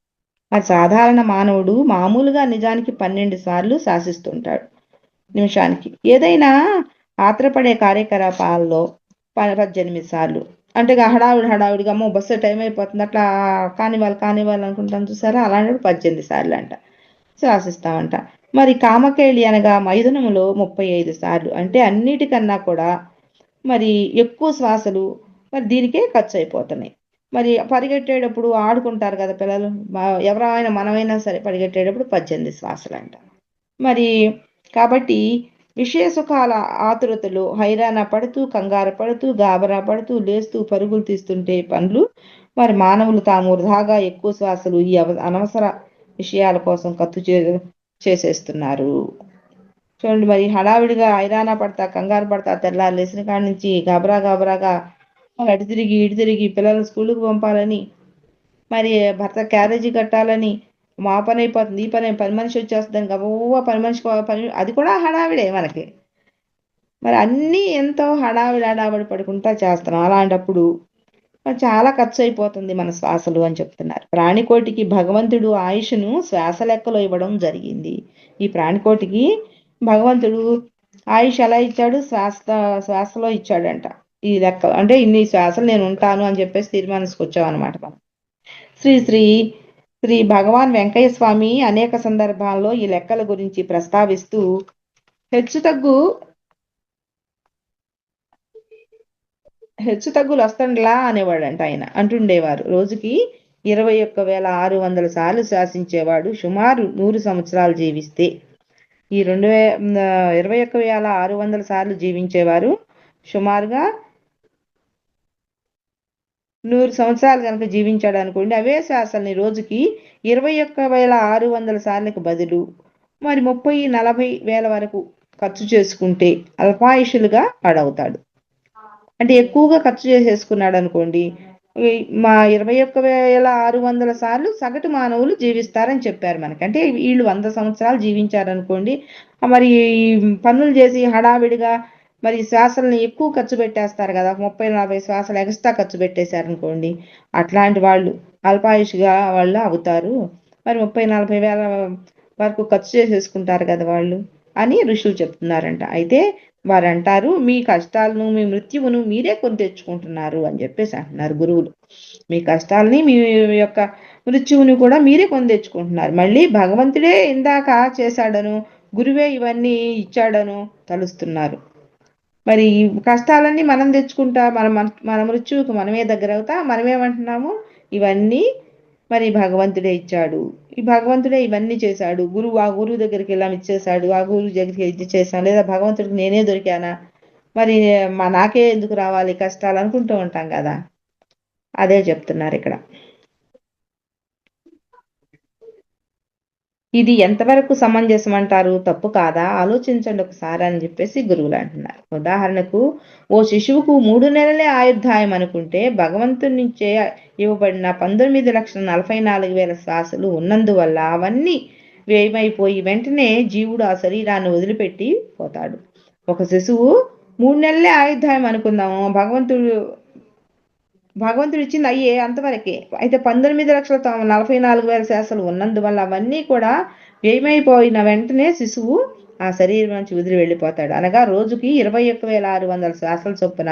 మరి సాధారణ మానవుడు మామూలుగా నిజానికి 12 సార్లు శాసిస్తుంటాడు నిమిషానికి. ఏదైనా ఆత్రపడే కార్యకలాపాల్లో 18 సార్లు. అంటే హడావుడిగా అమ్మో బస్సు టైం అయిపోతుంది అట్లా కానివ్వాలి అనుకుంటాం చూసారా, అలాంటి 18 సార్లు అంట శ్వాసిస్తామంట. మరి కామకేళి అనగా మైథునములో 35 సార్లు. అంటే అన్నిటికన్నా కూడా మరి ఎక్కువ శ్వాసలు మరి దీనికే ఖర్చు అయిపోతున్నాయి. మరి పరిగెట్టేటప్పుడు ఆడుకుంటారు కదా పిల్లలు, ఎవరైనా మనమైనా సరే పరిగెట్టేటప్పుడు 18 శ్వాసలు అంట. మరి కాబట్టి విషయ సుఖాల ఆతురతలో హైరాణ పడుతూ, కంగారు పడుతూ, గాబరా పడుతూ, లేస్తూ పరుగులు తీస్తుంటే పనులు మరి మానవులు తాము వృధాగా ఎక్కువ శ్వాసలు ఈ అనవసర విషయాల కోసం ఖర్చు చేసేస్తున్నారు. చూడండి, మరి హడావిడిగా హైరాణ పడతా, కంగారు పడతా, తెల్లారు లేచిన కాడి నుంచి గాబరాగా మరి అటు తిరిగి ఇటు తిరిగి పిల్లల్ని స్కూల్కి పంపాలని, మరి భర్త క్యారేజీ కట్టాలని, మా పని అయిపోతుంది, ఈ పని మనిషి వచ్చేస్తుంది గబువ్వ పని మనిషి పని, అది కూడా హడావిడే మనకి. మరి అన్నీ ఎంతో హడావిడి పడుకుంటా చేస్తున్నాం. అలాంటప్పుడు మరి చాలా ఖర్చు అయిపోతుంది మన శ్వాసలు అని చెప్తున్నారు. ప్రాణికోటికి భగవంతుడు ఆయుష్ను శ్వాస లెక్కలో ఇవ్వడం జరిగింది. ఈ ప్రాణికోటికి భగవంతుడు ఆయుష్ ఎలా ఇచ్చాడు? శ్వాసలో ఇచ్చాడంట. ఈ లెక్క అంటే ఇన్ని శ్వాసలు నేను ఉంటాను అని చెప్పేసి తీర్మానించుకొచ్చాం అనమాట మనం. శ్రీ శ్రీ శ్రీ భగవాన్ వెంకయ్య స్వామి అనేక సందర్భాల్లో ఈ లెక్కల గురించి ప్రస్తావిస్తూ హెచ్చు తగ్గులు వస్తుండలా అనేవాడంట ఆయన. అంటుండేవారు, రోజుకి 21,600 సార్లు శ్వాసించేవాడు సుమారు 100 సంవత్సరాలు జీవిస్తే. ఈ 21,600 సార్లు జీవించేవారు సుమారుగా 100 సంవత్సరాలు కనుక జీవించాడు అనుకోండి, అవే శ్వాసల్ని రోజుకి 21,600 సార్లకు బదులు మరి 30-40 వేల వరకు ఖర్చు చేసుకుంటే అల్పాయుషులుగా వాడవుతాడు. అంటే ఎక్కువగా ఖర్చు చేసేసుకున్నాడు అనుకోండి, మా 21,600 సార్లు సగటు మానవులు జీవిస్తారని చెప్పారు మనకి. అంటే వీళ్ళు 100 సంవత్సరాలు జీవించారనుకోండి, మరి పనులు చేసి హడావిడిగా మరి శ్వాసల్ని ఎక్కువ ఖర్చు పెట్టేస్తారు కదా, 30-40 శ్వాసలు ఎక్స్ట్రా ఖర్చు పెట్టేశారనుకోండి, అట్లాంటి వాళ్ళు అల్పాయుషుగా వాళ్ళు అవుతారు. మరి 30-40 వేల వరకు ఖర్చు చేసేసుకుంటారు కదా వాళ్ళు అని ఋషులు చెప్తున్నారంట. అయితే వారు అంటారు, మీ కష్టాలను మీ మృత్యువును మీరే కొని తెచ్చుకుంటున్నారు అని చెప్పేసి అంటున్నారు గురువులు. మీ కష్టాలని మీ యొక్క మృత్యువుని కూడా మీరే కొని తెచ్చుకుంటున్నారు. మళ్ళీ భగవంతుడే ఇందాక చేశాడను, గురువే ఇవన్నీ ఇచ్చాడను తలుస్తున్నారు. మరి ఈ కష్టాలన్నీ మనం తెచ్చుకుంటా, మన మృత్యువుకు మనమే దగ్గర అవుతా మనమేమంటున్నాము, ఇవన్నీ మరి భగవంతుడే ఇచ్చాడు, ఈ భగవంతుడే ఇవన్నీ చేశాడు, ఆ గురువు దగ్గరికి ఇలా ఇచ్చేశాడు, ఆ గురువు దగ్గరికి ఇది చేశాను, లేదా భగవంతుడికి నేనే దొరికానా, మరి నాకే ఎందుకు రావాలి కష్టాలు అనుకుంటూ ఉంటాం కదా. అదే చెప్తున్నారు ఇక్కడ. ఇది ఎంతవరకు సమంజసం అంటారు? తప్పు కాదా? ఆలోచించండి ఒకసారి అని చెప్పేసి గురువులు అంటున్నారు. ఉదాహరణకు, ఓ శిశువుకు 3 నెలలే ఆయుర్దాయం అనుకుంటే భగవంతుడి నుంచే ఇవ్వబడిన 19,44,000 శ్వాసలు ఉన్నందువల్ల అవన్నీ వ్యయమైపోయి వెంటనే జీవుడు ఆ శరీరాన్ని వదిలిపెట్టి పోతాడు. ఒక శిశువు 3 నెలలే ఆయుర్దాయం అనుకుందాము, భగవంతుడు ఇచ్చింది అయ్యే అంతవరకే. అయితే 19,44,000 శ్వాసలు ఉన్నందువల్ల అవన్నీ కూడా వ్యయమైపోయిన వెంటనే శిశువు ఆ శరీరం నుంచి వదిలి వెళ్ళిపోతాడు. అనగా రోజుకి 21,600 శ్వాసల చొప్పున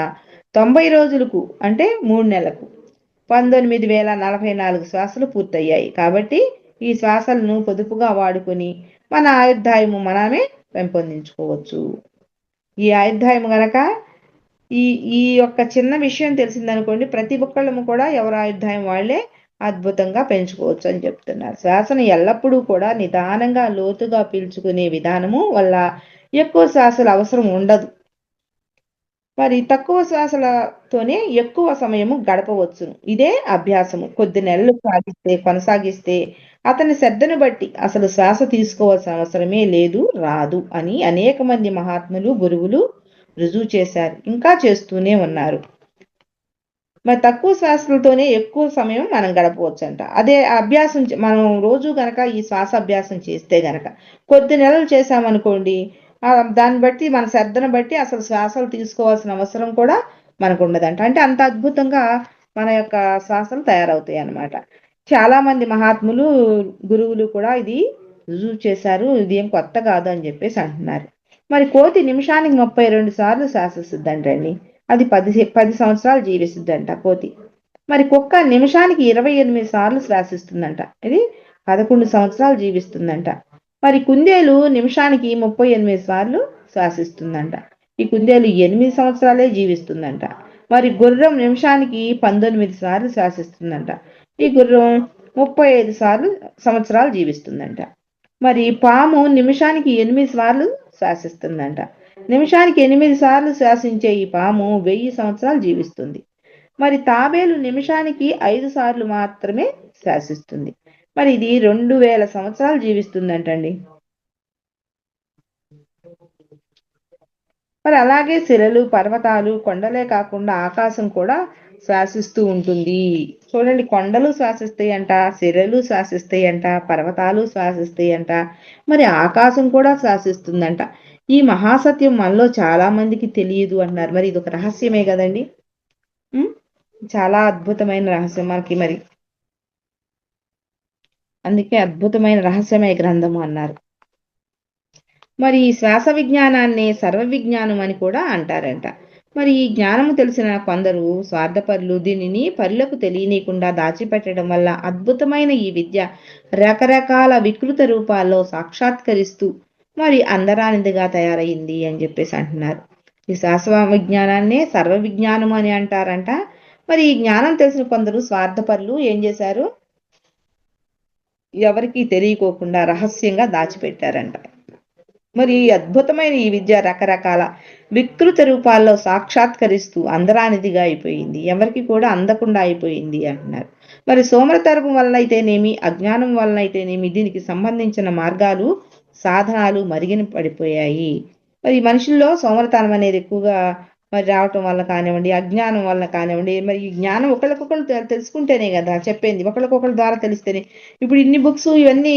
90 రోజులకు అంటే 3 నెలలకు 19,044 శ్వాసలు పూర్తయ్యాయి. కాబట్టి ఈ శ్వాసలను పొదుపుగా వాడుకొని మన ఆయుర్దాయము మనమే పెంపొందించుకోవచ్చు. ఈ ఆయుర్దాయం గనక ఈ ఈ యొక్క చిన్న విషయం తెలిసిందనుకోండి, ప్రతి ఒక్కళ్ళము కూడా ఎవరి ఆయుర్దాయం వాళ్ళే అద్భుతంగా పెంచుకోవచ్చు అని చెప్తున్నారు. శ్వాసను ఎల్లప్పుడూ కూడా నిదానంగా లోతుగా పీల్చుకునే విధానము వల్ల ఎక్కువ శ్వాసల అవసరం ఉండదు. మరి తక్కువ శ్వాసలతోనే ఎక్కువ సమయము గడపవచ్చును. ఇదే అభ్యాసము కొద్ది నెలలు కొనసాగిస్తే అతని శ్రద్ధను బట్టి అసలు శ్వాస తీసుకోవాల్సిన అవసరమే లేదు, రాదు అని అనేక మంది మహాత్ములు గురువులు రుజువు చేశారు, ఇంకా చేస్తూనే ఉన్నారు. మరి తక్కువ శ్వాసలతోనే ఎక్కువ సమయం మనం గడపవచ్చంట. అదే అభ్యాసం మనం రోజు గనక ఈ శ్వాస అభ్యాసం చేస్తే గనక కొద్ది నెలలు చేసామనుకోండి, దాన్ని బట్టి మన శ్రద్ధను బట్టి అసలు శ్వాసలు తీసుకోవాల్సిన అవసరం కూడా మనకు ఉండదంట. అంటే అంత అద్భుతంగా మన యొక్క శ్వాసలు తయారవుతాయి అన్నమాట. చాలా మంది మహాత్ములు గురువులు కూడా ఇది రుజువు చేశారు, ఇది ఏం కొత్త కాదు అని చెప్పేసి అంటున్నారు. మరి కోతి నిమిషానికి 32 సార్లు శ్వాసిస్తుందంటండి. అది 10 సంవత్సరాలు జీవిస్తుందంట కోతి. మరి కుక్క నిమిషానికి 28 సార్లు శ్వాసిస్తుందంట, ఇది 11 సంవత్సరాలు జీవిస్తుందంట. మరి కుందేలు నిమిషానికి 38 సార్లు శ్వాసిస్తుందంట, ఈ కుందేలు 8 సంవత్సరాలే జీవిస్తుందంట. మరి గుర్రం నిమిషానికి 19 సార్లు శ్వాసిస్తుందంట, ఈ గుర్రం 35 సంవత్సరాలు జీవిస్తుందంట. మరి పాము నిమిషానికి 8 సార్లు శ్వాసిస్తుందంట, నిమిషానికి 8 సార్లు శ్వాసించే ఈ పాము 1000 సంవత్సరాలు జీవిస్తుంది. మరి తాబేలు నిమిషానికి 5 సార్లు మాత్రమే శ్వాసిస్తుంది, మరి ఇది 2000 సంవత్సరాలు జీవిస్తుందంటండి. మరి అలాగే శిలలు, పర్వతాలు, కొండలే కాకుండా ఆకాశం కూడా శ్వాసిస్తూ ఉంటుంది. చూడండి, కొండలు శ్వాసిస్తాయంట, శిలలు శ్వాసిస్తాయంట, పర్వతాలు శ్వాసిస్తాయంట, మరి ఆకాశం కూడా శ్వాసిస్తుందంట. ఈ మహాసత్యం మనలో చాలా మందికి తెలియదు అన్నారు. మరి ఇది ఒక రహస్యమే కదండి. చాలా అద్భుతమైన రహస్యం మనకి. మరి అందుకే అద్భుతమైన రహస్యమయ గ్రంథము అన్నారు. మరి ఈ శ్వాస విజ్ఞానాన్ని సర్వ విజ్ఞానం అని కూడా అంటారంట. మరి ఈ జ్ఞానము తెలిసిన కొందరు స్వార్థపరులు దీనిని పరులకు తెలియనీయకుండా దాచిపెట్టడం వల్ల అద్భుతమైన ఈ విద్య రకరకాల వికృత రూపాల్లో సాక్షాత్కరిస్తూ మరి అందరానిదిగా తయారైంది అని చెప్పేసి అంటున్నారు. ఈ శ్వాస విజ్ఞానాన్నే సర్వ విజ్ఞానం అని అంటారంట. మరి ఈ జ్ఞానం తెలిసిన కొందరు స్వార్థపరులు ఏం చేశారు, ఎవరికి తెలియకోకుండా రహస్యంగా దాచిపెట్టారంట. మరి అద్భుతమైన ఈ విద్య రకరకాల వికృత రూపాల్లో సాక్షాత్కరిస్తూ అందరానిదిగా అయిపోయింది, ఎవరికి కూడా అందకుండా అయిపోయింది అంటున్నారు. మరి సోమరతరపు వలన అయితేనేమి, అజ్ఞానం వలన అయితేనేమి దీనికి సంబంధించిన మార్గాలు, సాధనాలు మరిగిన పడిపోయాయి. మరి మనుషుల్లో సోమరతనం అనేది ఎక్కువగా మరి రావటం వల్ల కానివ్వండి, అజ్ఞానం వల్ల కానివ్వండి, మరి ఈ జ్ఞానం ఒకరికొకరు తెలుసుకుంటేనే కదా చెప్పేది, ఒకరికొకరి ద్వారా తెలిస్తేనే. ఇప్పుడు ఇన్ని బుక్స్ ఇవన్నీ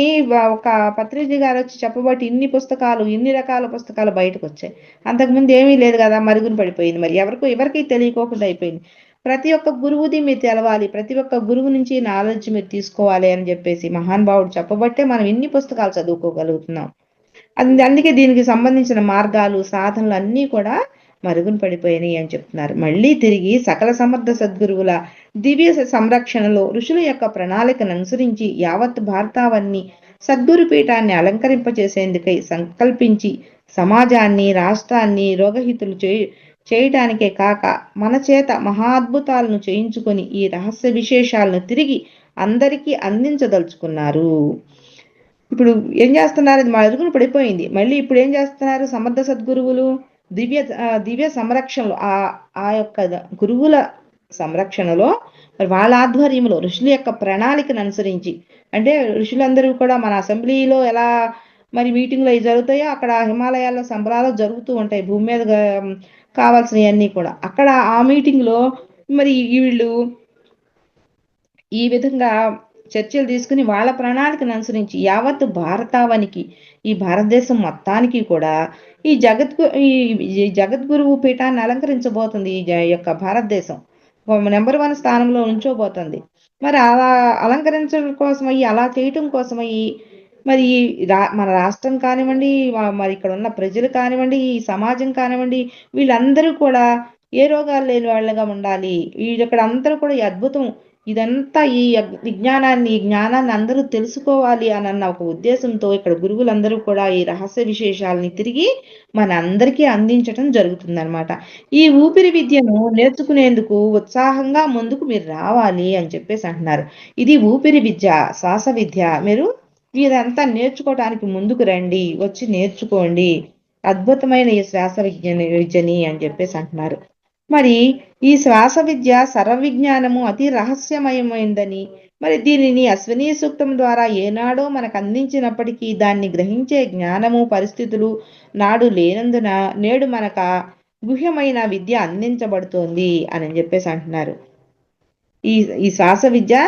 ఒక పత్రిజీ గారు వచ్చి చెప్పబట్టి ఇన్ని పుస్తకాలు, ఇన్ని రకాల పుస్తకాలు బయటకు వచ్చాయి. అంతకుముందు ఏమీ లేదు కదా, మరుగున పడిపోయింది. మరి ఎవరికి తెలియకోకుండా అయిపోయింది. ప్రతి ఒక్క గురువుది మీరు తెలవాలి, ప్రతి ఒక్క గురువు నుంచి నాలెడ్జ్ మీరు తీసుకోవాలి అని చెప్పేసి మహానుభావుడు చెప్పబట్టే మనం ఇన్ని పుస్తకాలు చదువుకోగలుగుతున్నాం. అందుకే దీనికి సంబంధించిన మార్గాలు, సాధనలు అన్నీ కూడా మరుగున పడిపోయినాయి అని చెప్తున్నారు. మళ్ళీ తిరిగి సకల సమర్థ సద్గురువుల దివ్య సంరక్షణలో ఋషుల యొక్క ప్రణాళికను అనుసరించి యావత్ భారతావన్ని సద్గురు పీఠాన్ని అలంకరింపచేసేందుకై సంకల్పించి సమాజాన్ని, రాష్ట్రాన్ని రోగహితులు చేయటానికే కాక మన చేత మహాద్భుతాలను చేయించుకొని ఈ రహస్య విశేషాలను తిరిగి అందరికీ అందించదలుచుకున్నారు. ఇప్పుడు ఏం చేస్తున్నారు, అది మరుగున పడిపోయింది. మళ్ళీ ఇప్పుడు ఏం చేస్తున్నారు సమర్థ సద్గురువులు, దివ్య సంరక్షణలో ఆ యొక్క గురువుల సంరక్షణలో వాళ్ళ ఆధ్వర్యంలో ఋషుల యొక్క ప్రణాళికను అనుసరించి, అంటే ఋషులందరూ కూడా మన అసెంబ్లీలో ఎలా మరి మీటింగ్లు అవి జరుగుతాయో అక్కడ హిమాలయాల్లో సంబరాలు జరుగుతూ ఉంటాయి, భూమి మీద కావాల్సినవన్నీ కూడా. అక్కడ ఆ మీటింగ్లో మరి వీళ్ళు ఈ విధంగా చర్చలు తీసుకుని వాళ్ళ ప్రణాళికను అనుసరించి యావత్ భారతావనికి, ఈ భారతదేశం మొత్తానికి కూడా ఈ జగద్గురువు పీఠాన్ని అలంకరించబోతుంది. ఈ యొక్క భారతదేశం నెంబర్ 1 స్థానంలో ఉంచోబోతుంది. మరి అలా అలంకరించడం కోసమయ్యి, అలా చేయటం కోసమయ్యి మరి మన రాష్ట్రం కానివ్వండి, మరి ఇక్కడ ఉన్న ప్రజలు కానివ్వండి, ఈ సమాజం కానివ్వండి, వీళ్ళందరూ కూడా ఏ రోగాలు లేని వాళ్ళగా ఉండాలి. ఇక్కడ అందరూ కూడా ఈ అద్భుతం ఇదంతా ఈ జ్ఞానాన్ని అందరూ తెలుసుకోవాలి అన్న ఒక ఉద్దేశంతో ఇక్కడ గురువులందరూ కూడా ఈ రహస్య విశేషాలని తిరిగి మన అందరికీ అందించటం జరుగుతుందన్నమాట. ఈ ఊపిరి విద్యను నేర్చుకునేందుకు ఉత్సాహంగా ముందుకు మీరు రావాలి అని చెప్పేసి అంటున్నారు. ఇది ఊపిరి విద్య, శ్వాస విద్య. మీరు ఇదంతా నేర్చుకోవటానికి ముందుకు రండి, వచ్చి నేర్చుకోండి అద్భుతమైన ఈ శ్వాస విద్యని అని చెప్పేసి అంటున్నారు. మరి ఈ శ్వాస విద్య సర్వ విజ్ఞానము అతి రహస్యమయమైందని, మరి దీనిని అశ్విని సూక్తం ద్వారా ఏనాడో మనకు అందించినప్పటికీ దాన్ని గ్రహించే జ్ఞానము, పరిస్థితులు నాడు లేనందున నేడు మనకు గుహ్యమైన విద్య అందించబడుతోంది అని చెప్పేసి అంటున్నారు. ఈ శ్వాస విద్య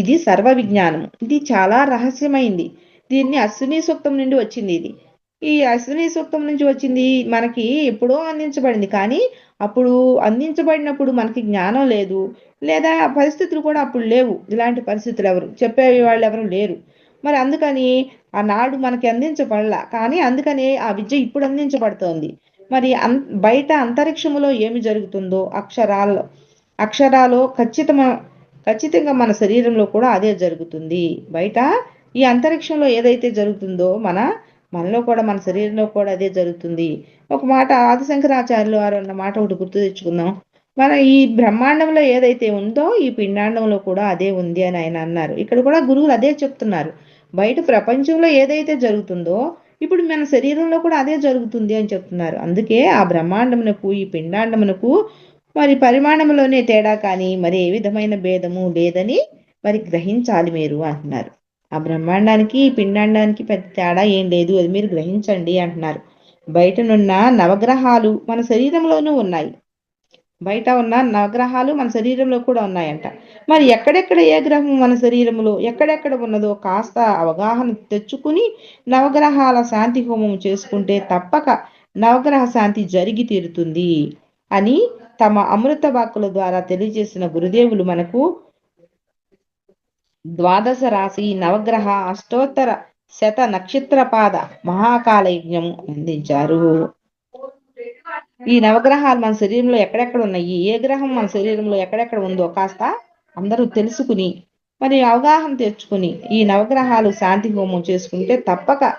ఇది సర్వ విజ్ఞానం, ఇది చాలా రహస్యమైంది. దీన్ని అశ్విని సూక్తం నుండి వచ్చింది. ఈ అశ్విని సూక్తం నుంచి వచ్చింది, మనకి ఎప్పుడో అందించబడింది. కానీ అప్పుడు అందించబడినప్పుడు మనకి జ్ఞానం లేదు, లేదా పరిస్థితులు కూడా అప్పుడు లేవు. ఇలాంటి పరిస్థితులు ఎవరు చెప్పే వాళ్ళు ఎవరు లేరు. మరి అందుకని ఆనాడు మనకి అందించబడలా, కానీ అందుకని ఆ విద్య ఇప్పుడు అందించబడుతోంది. మరి బయట అంతరిక్షములో ఏమి జరుగుతుందో అక్షరాలో ఖచ్చితంగా మన శరీరంలో కూడా అదే జరుగుతుంది. బయట ఈ అంతరిక్షంలో ఏదైతే జరుగుతుందో మనలో కూడా, మన శరీరంలో కూడా అదే జరుగుతుంది. ఒక మాట ఆదిశంకరాచార్యులు వారు అన్న మాట ఒకటి గుర్తు తెచ్చుకుందాం. మన ఈ బ్రహ్మాండంలో ఏదైతే ఉందో ఈ పిండాండంలో కూడా అదే ఉంది అని ఆయన అన్నారు. ఇక్కడ కూడా గురువులు అదే చెప్తున్నారు. బయట ప్రపంచంలో ఏదైతే జరుగుతుందో ఇప్పుడు మన శరీరంలో కూడా అదే జరుగుతుంది అని చెప్తున్నారు. అందుకే ఆ బ్రహ్మాండమునకు, ఈ పిండాండమునకు మరి పరిమాణంలోనే తేడా కానీ మరి ఏ విధమైన భేదము లేదని మరి గ్రహించాలి మీరు అంటున్నారు. ఆ బ్రహ్మాండానికి, పిండాండానికి పెద్ద తేడా ఏం లేదు, అది మీరు గ్రహించండి అంటున్నారు. బయటనున్న నవగ్రహాలు మన శరీరంలోనూ ఉన్నాయి. బయట ఉన్న నవగ్రహాలు మన శరీరంలో కూడా ఉన్నాయంట. మరి ఎక్కడెక్కడ ఏ గ్రహం మన శరీరంలో ఎక్కడెక్కడ ఉన్నదో కాస్త అవగాహన తెచ్చుకుని నవగ్రహాల శాంతి హోమం చేసుకుంటే తప్పక నవగ్రహ శాంతి జరిగి తీరుతుంది అని తమ అమృత వాక్కుల ద్వారా తెలియజేసిన గురుదేవులు మనకు ద్వాదశ రాశి నవగ్రహ అష్టోత్తర శత నక్షత్రపాద మహాకాల యజ్ఞము అందించారు. ఈ నవగ్రహాలు మన శరీరంలో ఎక్కడెక్కడ ఉన్నాయి, ఏ గ్రహం మన శరీరంలో ఎక్కడెక్కడ ఉందో కాస్త అందరూ తెలుసుకుని మరి అవగాహన తెచ్చుకుని ఈ నవగ్రహాలు శాంతి హోమం చేసుకుంటే తప్పక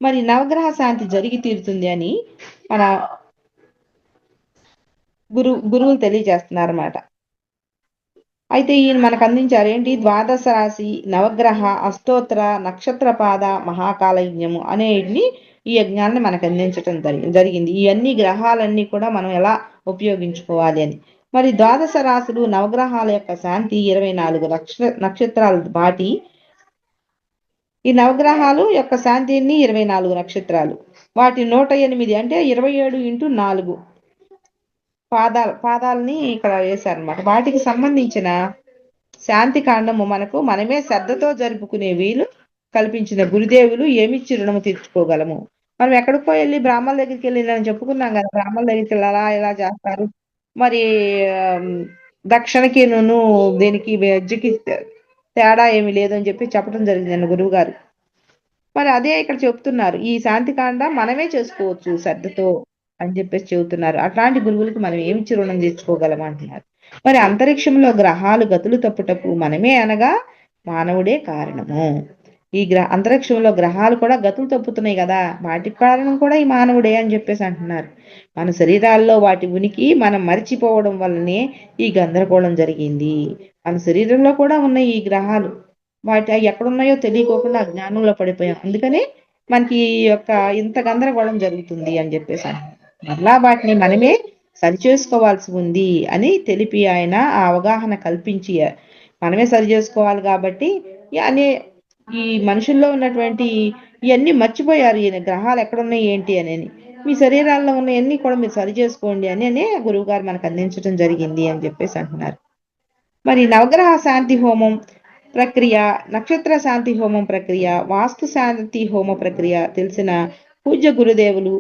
మరి నవగ్రహ శాంతి జరిగి తీరుతుంది అని మన గురువులు తెలియజేస్తున్నారు అన్నమాట. అయితే ఈయన మనకు అందించారు ఏంటి, ద్వాదశ రాశి నవగ్రహ అష్టోత్తర నక్షత్రపాద మహాకాల యజ్ఞము అనేటిని ఈ యజ్ఞాన్ని మనకు అందించడం జరిగింది. ఈ అన్ని గ్రహాలన్నీ కూడా మనం ఎలా ఉపయోగించుకోవాలి అని. మరి ద్వాదశ రాశులు నవగ్రహాల యొక్క శాంతి 24 నక్షత్రాలు బాటి ఈ నవగ్రహాలు యొక్క శాంతిని 24 నక్షత్రాలు వాటి 108 అంటే 27 × 4 పాదాలని ఇక్కడ వేశారనమాట. వాటికి సంబంధించిన శాంతి కాండము మనమే శ్రద్ధతో జరుపుకునే వీలు కల్పించిన గురుదేవులు ఏమిచ్చి రుణము తీర్చుకోగలము. మనం ఎక్కడికో వెళ్ళి బ్రాహ్మణుల దగ్గరికి వెళ్ళి చెప్పుకున్నాం కదా, బ్రాహ్మణుల దగ్గరికి వెళ్ళి ఎలా చేస్తారు, మరి దక్షిణకి దీనికి వెజ్జకి తేడా ఏమి లేదని చెప్పడం జరిగింది గురువు గారు. మరి అదే ఇక్కడ చెప్తున్నారు, ఈ శాంతి కాండ మనమే చేసుకోవచ్చు శ్రద్ధతో అని చెప్పేసి చెబుతున్నారు. అట్లాంటి గురువులకి మనం ఏమిచ్చి రుణం తీర్చుకోగలం అంటున్నారు. మరి అంతరిక్షంలో గ్రహాలు గతులు తప్పుటకు మనమే అనగా మానవుడే కారణము. ఈ అంతరిక్షంలో గ్రహాలు కూడా గతులు తప్పుతున్నాయి కదా, వాటికి కారణం కూడా ఈ మానవుడే అని చెప్పేసి అంటున్నారు. మన శరీరాల్లో వాటి ఉనికి మనం మరిచిపోవడం వల్లనే ఈ గందరగోళం జరిగింది. మన శరీరంలో కూడా ఉన్నాయి ఈ గ్రహాలు, వాటి ఎక్కడున్నాయో తెలియకోకుండా అజ్ఞానంలో పడిపోయాం. అందుకనే మనకి ఇంత గందరగోళం జరుగుతుంది అని చెప్పేసి మళ్ళా వాటిని మనమే సరిచేసుకోవాల్సి ఉంది అని తెలిపి ఆయన ఆ అవగాహన కల్పించి మనమే సరి చేసుకోవాలి కాబట్టి ఈ మనుషుల్లో ఉన్నటువంటి ఇవన్నీ మర్చిపోయారు. ఈయన గ్రహాలు ఎక్కడున్నాయి ఏంటి అని మీ శరీరాల్లో ఉన్నవన్నీ కూడా మీరు సరి చేసుకోండి అని గురువు గారు మనకు అందించడం జరిగింది అని చెప్పేసి అంటున్నారు. మరి నవగ్రహ శాంతి హోమం ప్రక్రియ, నక్షత్ర శాంతి హోమం ప్రక్రియ, వాస్తు శాంతి హోమ ప్రక్రియ తెలిసిన పూజ్య గురుదేవులు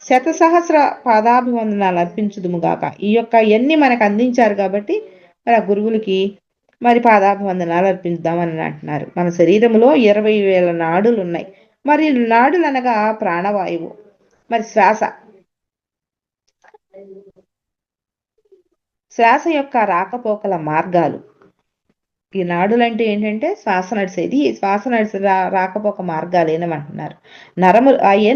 శతసహస్ర పాదాభివందనాలు అర్పించుదుముగాక. ఇవన్నీ మనకు అందించారు కాబట్టి మరి ఆ గురువులకి మరి పాదాభివందనాలు అర్పిద్దామని అంటున్నారు. మన శరీరంలో 20,000 నాడులు ఉన్నాయి. మరి నాడులు అనగా ప్రాణవాయువు, మరి శ్వాస యొక్క రాకపోకల మార్గాలు. ఈ నాడులు అంటే ఏంటంటే శ్వాస నడిచేది, శ్వాస నడిచే రాకపోక మార్గాలు ఏమంటున్నారు.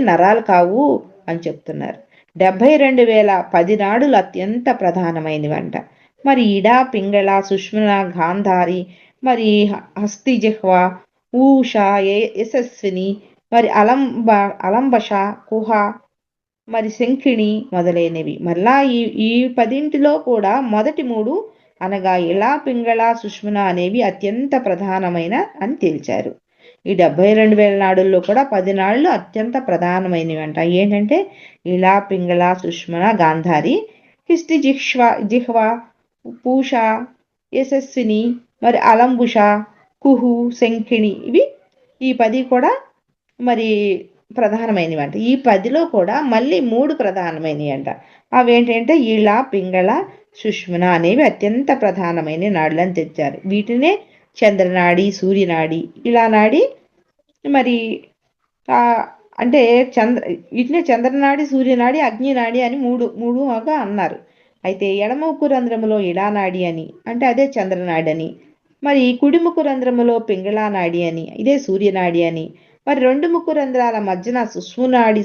నరాలు కావు అని చెప్తున్నారు. 72,010 నాడులు అత్యంత ప్రధానమైనవంట. మరి ఇడా, పింగళ, సుష్మన, గాంధారి, మరి హస్తి, జిహ్వ, ఊష, యశస్విని, మరి అలంబష, కుహ, మరి శంఖిణి మొదలైనవి. మళ్ళా ఈ 10 కూడా మొదటి 3 అనగా ఇలా, పింగళ, సుష్మన అనేవి అత్యంత ప్రధానమైన అని తేల్చారు. ఈ 72,000 నాడుల్లో కూడా 10 నాడులు అత్యంత ప్రధానమైనవి అంట. ఏంటంటే ఇలా, పింగళ, సుష్మన, గాంధారి, హిస్టి, జిహ్వ, పూష, యశస్విని, మరి అలంబుష, కుహు, శంఖిణి, ఇవి ఈ 10 కూడా మరి ప్రధానమైనవి అంట. ఈ 10లో కూడా మళ్ళీ 3 ప్రధానమైనవి అంట. అవేంటంటే ఇలా, పింగళ, సుష్మన అనేవి అత్యంత ప్రధానమైన నాడులని తెచ్చారు. వీటినే చంద్రనాడి, సూర్యనాడి, ఇలా నాడి, మరి అంటే వీటినే చంద్రనాడి, సూర్యనాడి, అగ్నినాడి అని మూడుగా అన్నారు. అయితే ఎడమముక్కు రంధ్రములో ఇడానాడి అని అంటే అదే చంద్రనాడి అని, మరి కుడి ముక్కు రంధ్రములో పింగళానాడి అని ఇదే సూర్యనాడి అని, మరి 2 ముక్కు రంధ్రాల మధ్యన సుష్మునాడి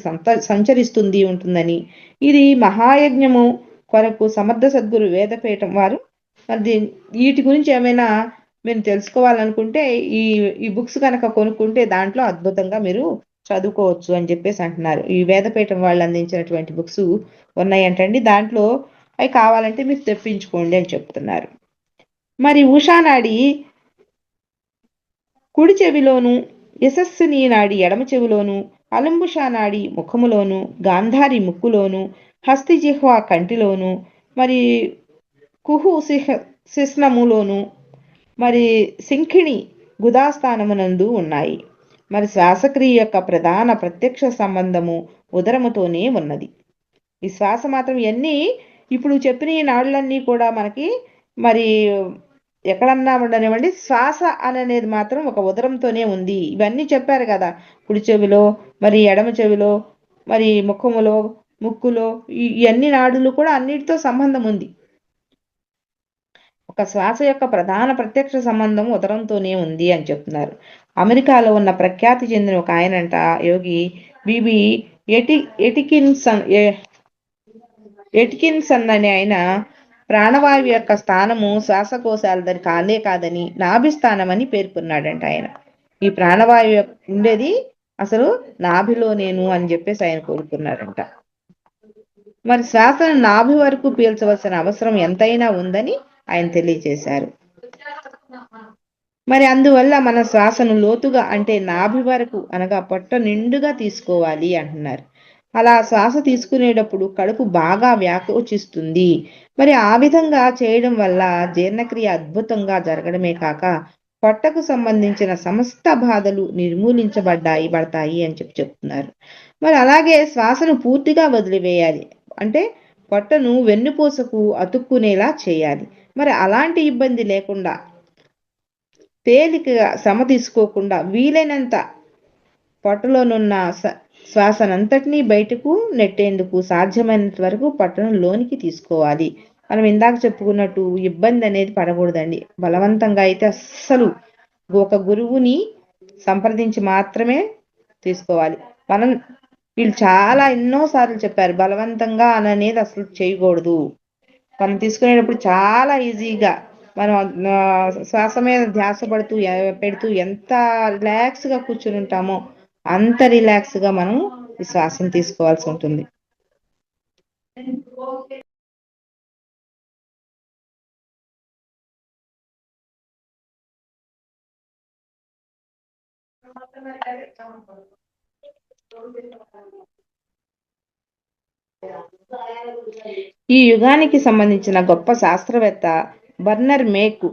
సంచరిస్తుంది ఉంటుందని, ఇది మహాయజ్ఞము కొరకు సమర్థ సద్గురు వేదపీఠం వారు మరి వీటి గురించి ఏమైనా మీరు తెలుసుకోవాలనుకుంటే ఈ బుక్స్ కనుక కొనుక్కుంటే దాంట్లో అద్భుతంగా మీరు చదువుకోవచ్చు అని చెప్పేసి అంటున్నారు. ఈ వేదపీఠం వాళ్ళు అందించినటువంటి బుక్స్ ఉన్నాయంటండి, దాంట్లో అవి కావాలంటే మీరు తెప్పించుకోండి అని చెప్తున్నారు. మరి ఉషానాడి కుడి చెవిలోను, యశస్సుని నాడి ఎడమ చెవిలోను, అలంబుషా నాడి ముఖములోను, గాంధారి ముక్కులోను, హస్తిజిహ్వ కంటిలోను, మరి కుహు శిస్నములోను, మరి సింఖిణి గుదాస్థానమునందు ఉన్నాయి. మరి శ్వాసక్రియ యొక్క ప్రధాన ప్రత్యక్ష సంబంధము ఉదరముతోనే ఉన్నది. ఈ శ్వాస మాత్రం ఇవన్నీ ఇప్పుడు చెప్పిన ఈ నాడులన్నీ కూడా మనకి మరి ఎక్కడన్నా ఉండనివ్వండి, శ్వాస అనేది మాత్రం ఒక ఉదరంతోనే ఉంది. ఇవన్నీ చెప్పారు కదా, కుడి చెవిలో, మరి ఎడమ చెవిలో, మరి ముఖములో, ముక్కులో, ఇవన్నీ నాడులు కూడా అన్నిటితో సంబంధం ఉంది. ఒక శ్వాస యొక్క ప్రధాన ప్రత్యక్ష సంబంధం ఉదరంతోనే ఉంది అని చెప్తున్నారు. అమెరికాలో ఉన్న ప్రఖ్యాతి చెందిన ఒక ఆయనంట, యోగి బిబి ఎటికిన్సన్ అనే ఆయన ప్రాణవాయువు యొక్క స్థానము శ్వాసకోశాలదని కానే కాదని నాభిస్థానమని పేర్కొన్నాడంట ఆయన. ఈ ప్రాణవాయువు ఉండేది అసలు నాభిలో నేను అని చెప్పేసి ఆయన కోరుకున్నారంట. మరి శ్వాసను నాభి వరకు పీల్చవలసిన అవసరం ఎంతైనా ఉందని ఆయన తెలియజేశారు. మరి అందువల్ల మన శ్వాసను లోతుగా అంటే నాభి వరకు అనగా పొట్ట నిండుగా తీసుకోవాలి అంటున్నారు. అలా శ్వాస తీసుకునేటప్పుడు కడుపు బాగా వ్యాకోచిస్తుంది. మరి ఆ విధంగా చేయడం వల్ల జీర్ణక్రియ అద్భుతంగా జరగడమే కాక పొట్టకు సంబంధించిన సమస్త బాధలు పడతాయి అని చెప్తున్నారు. మరి అలాగే శ్వాసను పూర్తిగా వదిలివేయాలి, అంటే పొట్టను వెన్నుపూసకు అతుక్కునేలా చేయాలి. మరి అలాంటి ఇబ్బంది లేకుండా తేలికగా శ్రమ తీసుకోకుండా వీలైనంత పొట్టలోనున్న శ్వాసనంతటినీ బయటకు నెట్టేందుకు సాధ్యమైనంత వరకు పొట్టను లోనికి తీసుకోవాలి. మనం ఇందాక చెప్పుకున్నట్టు ఇబ్బంది అనేది పడకూడదండి. బలవంతంగా అయితే అస్సలు ఒక గురువుని సంప్రదించి మాత్రమే తీసుకోవాలి. వీళ్ళు చాలా ఎన్నోసార్లు చెప్పారు, బలవంతంగా అనేది అసలు చేయకూడదు. మనం తీసుకునేటప్పుడు చాలా ఈజీగా మనం శ్వాస మీద ధ్యాస పెడుతూ ఎంత రిలాక్స్గా కూర్చుని ఉంటామో అంత రిలాక్స్గా మనం ఈ శ్వాసను తీసుకోవాల్సి ఉంటుంది. ఈ యుగానికి సంబంధించిన గొప్ప శాస్త్రవేత్త బర్నర్ మేకు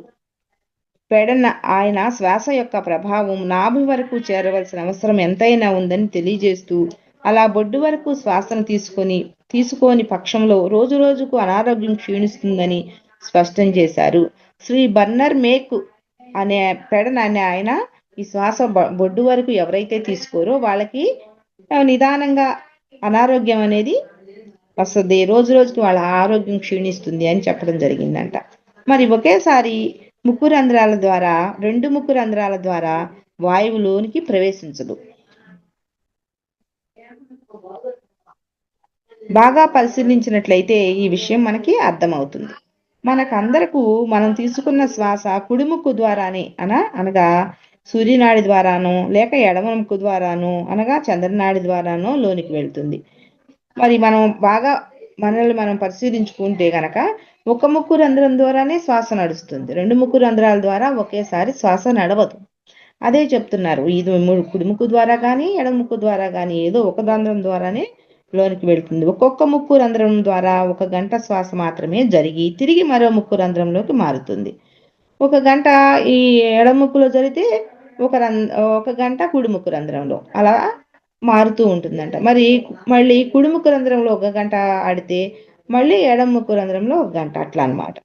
పెడన ఆయన శ్వాస యొక్క ప్రభావం నాభి వరకు చేరవలసిన అవసరం ఎంతైనా ఉందని తెలియజేస్తూ, అలా బొడ్డు వరకు శ్వాసను తీసుకోని పక్షంలో రోజు రోజుకు అనారోగ్యం క్షీణిస్తుందని స్పష్టం చేశారు. శ్రీ బర్నర్ మేకు అనే పెడన అనే ఆయన ఈ శ్వాస బొడ్డు వరకు ఎవరైతే తీసుకోరో వాళ్ళకి నిదానంగా అనారోగ్యం అనేది వస్తుంది, రోజు రోజుకి వాళ్ళ ఆరోగ్యం క్షీణిస్తుంది అని చెప్పడం జరిగిందంట. మరి ఒకేసారి రెండు ముక్కు రంధ్రాల ద్వారా వాయువులోనికి ప్రవేశించదు. బాగా పరిశీలించినట్లయితే ఈ విషయం మనకి అర్థమవుతుంది. మనకందరకు మనం తీసుకున్న శ్వాస కుడిముక్కు ద్వారానే అనగా సూర్యనాడి ద్వారానో, లేక ఎడమ ముక్కు ద్వారానో అనగా చంద్రనాడి ద్వారానో లోనికి వెళ్తుంది. మరి మనల్ని మనం పరిశీలించుకుంటే గనక ఒక ముక్కు రంధ్రం ద్వారానే శ్వాస నడుస్తుంది, రెండు ముక్కు రంధ్రాల ద్వారా ఒకేసారి శ్వాస నడవదు. అదే చెప్తున్నారు, ఇది కుడిముక్కు ద్వారా కానీ ఎడముక్కు ద్వారా కానీ ఏదో ఒక రంధ్రం ద్వారానే లోనికి వెళ్తుంది. ఒక్కొక్క ముక్కు రంధ్రం ద్వారా 1 గంట శ్వాస మాత్రమే జరిగి తిరిగి మరో ముక్కు రంధ్రంలోకి మారుతుంది. 1 గంట ఈ ఎడముక్కులో జరిగితే 1 గంట కుడిముక్కు రంధ్రంలో అలా మారుతూ ఉంటుందంట. మరి మళ్ళీ కుడిముక్కు రంధ్రంలో 1 గంట ఆడితే మళ్ళీ ఎడముక్కు రంధ్రంలో 1 గంట, అట్లా అన్నమాట.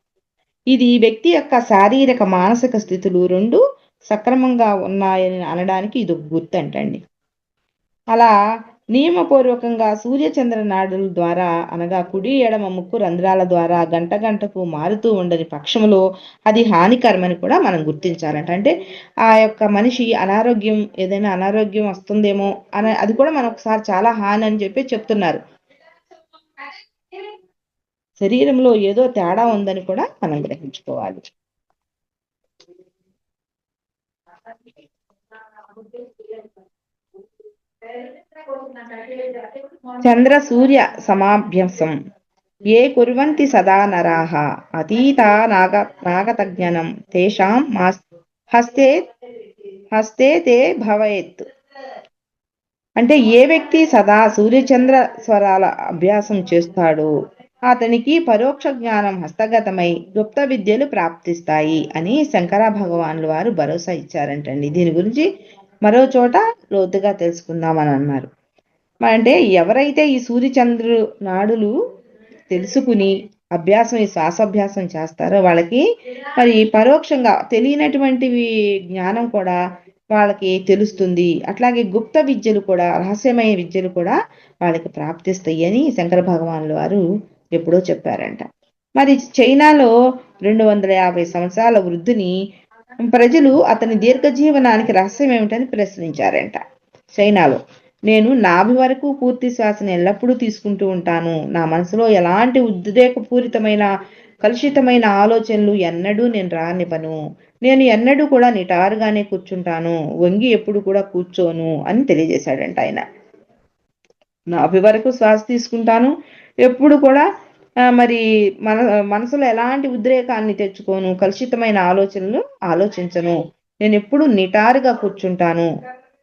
ఇది వ్యక్తి యొక్క శారీరక మానసిక స్థితులు రెండు సక్రమంగా ఉన్నాయని అనడానికి ఇది గుర్తు అంటండి. అలా నియమపూర్వకంగా సూర్యచంద్ర నాడుల ద్వారా అనగా కుడి ఎడమ ముక్కు రంధ్రాల ద్వారా గంట గంటకు మారుతూ ఉండని పక్షంలో అది హానికరమని కూడా మనం గుర్తించాలంట. అంటే ఆ యొక్క మనిషి ఏదైనా అనారోగ్యం వస్తుందేమో అని అది కూడా మనం ఒకసారి చాలా హాని అని చెప్పి చెప్తున్నారు. శరీరంలో ఏదో తేడా ఉందని కూడా మనం గ్రహించుకోవాలి. చంద్ర సూర్య సమాభ్యాసం ఏ కుర్వంతి సదా నరాః అతీతా నాగతజ్ఞనం తేషాం హస్తే తే భవేత్. అంటే ఏ వ్యక్తి సదా సూర్యచంద్ర స్వరాల అభ్యాసం చేస్తాడో అతనికి పరోక్ష జ్ఞానం హస్తగతమై గుప్త విద్యలు ప్రాప్తిస్తాయి అని శంకర భగవానుల వారు భరోసా ఇచ్చారంటండి. దీని గురించి మరో చోట లోతుగా తెలుసుకుందామని అన్నారు. అంటే ఎవరైతే ఈ సూర్యచంద్రు నాడులు తెలుసుకుని ఈ శ్వాసాభ్యాసం చేస్తారో వాళ్ళకి మరి పరోక్షంగా తెలియనటువంటివి జ్ఞానం కూడా వాళ్ళకి తెలుస్తుంది. అట్లాగే గుప్త విద్యలు కూడా, రహస్యమైన విద్యలు కూడా వాళ్ళకి ప్రాప్తిస్తాయి అని శంకర భగవానుల వారు ఎప్పుడో చెప్పారంట. మరి చైనాలో 250 సంవత్సరాల వృద్ధుని ప్రజలు అతని దీర్ఘజీవనానికి రహస్యం ఏమిటని ప్రశ్నించారంట. చైనాలో నేను నాభి వరకు పూర్తి శ్వాసను ఎల్లప్పుడూ తీసుకుంటూ ఉంటాను. నా మనసులో ఎలాంటి ఉద్రేకపూరితమైన కలుషితమైన ఆలోచనలు ఎన్నడూ నేను రానివ్వను. నేను ఎన్నడూ కూడా నిటారుగానే కూర్చుంటాను, వంగి ఎప్పుడు కూడా కూర్చోను అని తెలియజేశాడంట ఆయన. నాభి వరకు శ్వాస తీసుకుంటాను, ఎప్పుడు కూడా మరి మనసులో ఎలాంటి ఉద్రేకాన్ని తెచ్చుకోను, కలుషితమైన ఆలోచనలు ఆలోచించను, నేను ఎప్పుడు నిటారుగా కూర్చుంటాను,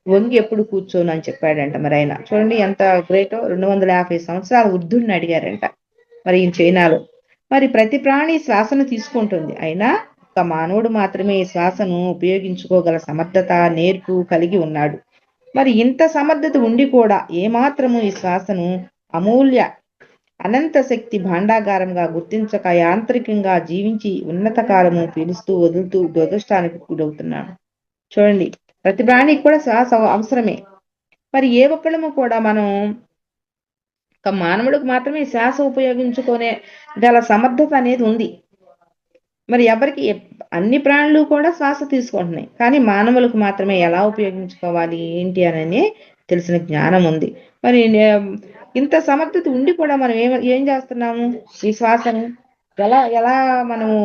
వంగి ఎప్పుడు కూర్చోను అని చెప్పాడంట. మరి ఆయన చూడండి ఎంత గ్రేటో. 250 సంవత్సరాల వృద్ధుడిని అడిగారంట మరి ఈ చైనాలో. మరి ప్రతి ప్రాణి శ్వాసను తీసుకుంటుంది, అయినా ఒక మానవుడు మాత్రమే ఈ శ్వాసను ఉపయోగించుకోగల సమర్థత, నేర్పు కలిగి ఉన్నాడు. మరి ఇంత సమర్థత ఉండి కూడా ఏమాత్రము ఈ శ్వాసను అమూల్య అనంత శక్తి భాండాగారంగా గుర్తించక యాంత్రికంగా జీవించి ఉన్నత కాలము పీలుస్తూ వదులుతూ దురదృష్టానికి గురవుతున్నాడు. చూడండి, ప్రతి ప్రాణికి కూడా శ్వాస అవసరమే. మరి ఏ ఒక్కళ్ళము కూడా మనం ఒక మానవుడికి మాత్రమే శ్వాస ఉపయోగించుకునే గల సమర్థత అనేది ఉంది. మరి ఎవరికి అన్ని ప్రాణులు కూడా శ్వాస తీసుకుంటున్నాయి, కానీ మానవులకు మాత్రమే ఎలా ఉపయోగించుకోవాలి ఏంటి అని తెలిసిన జ్ఞానం ఉంది. మరి ఇంత సమర్థత ఉండి కూడా మనం ఏం చేస్తున్నాము? ఈ శ్వాసను ఎలా ఎలా మనము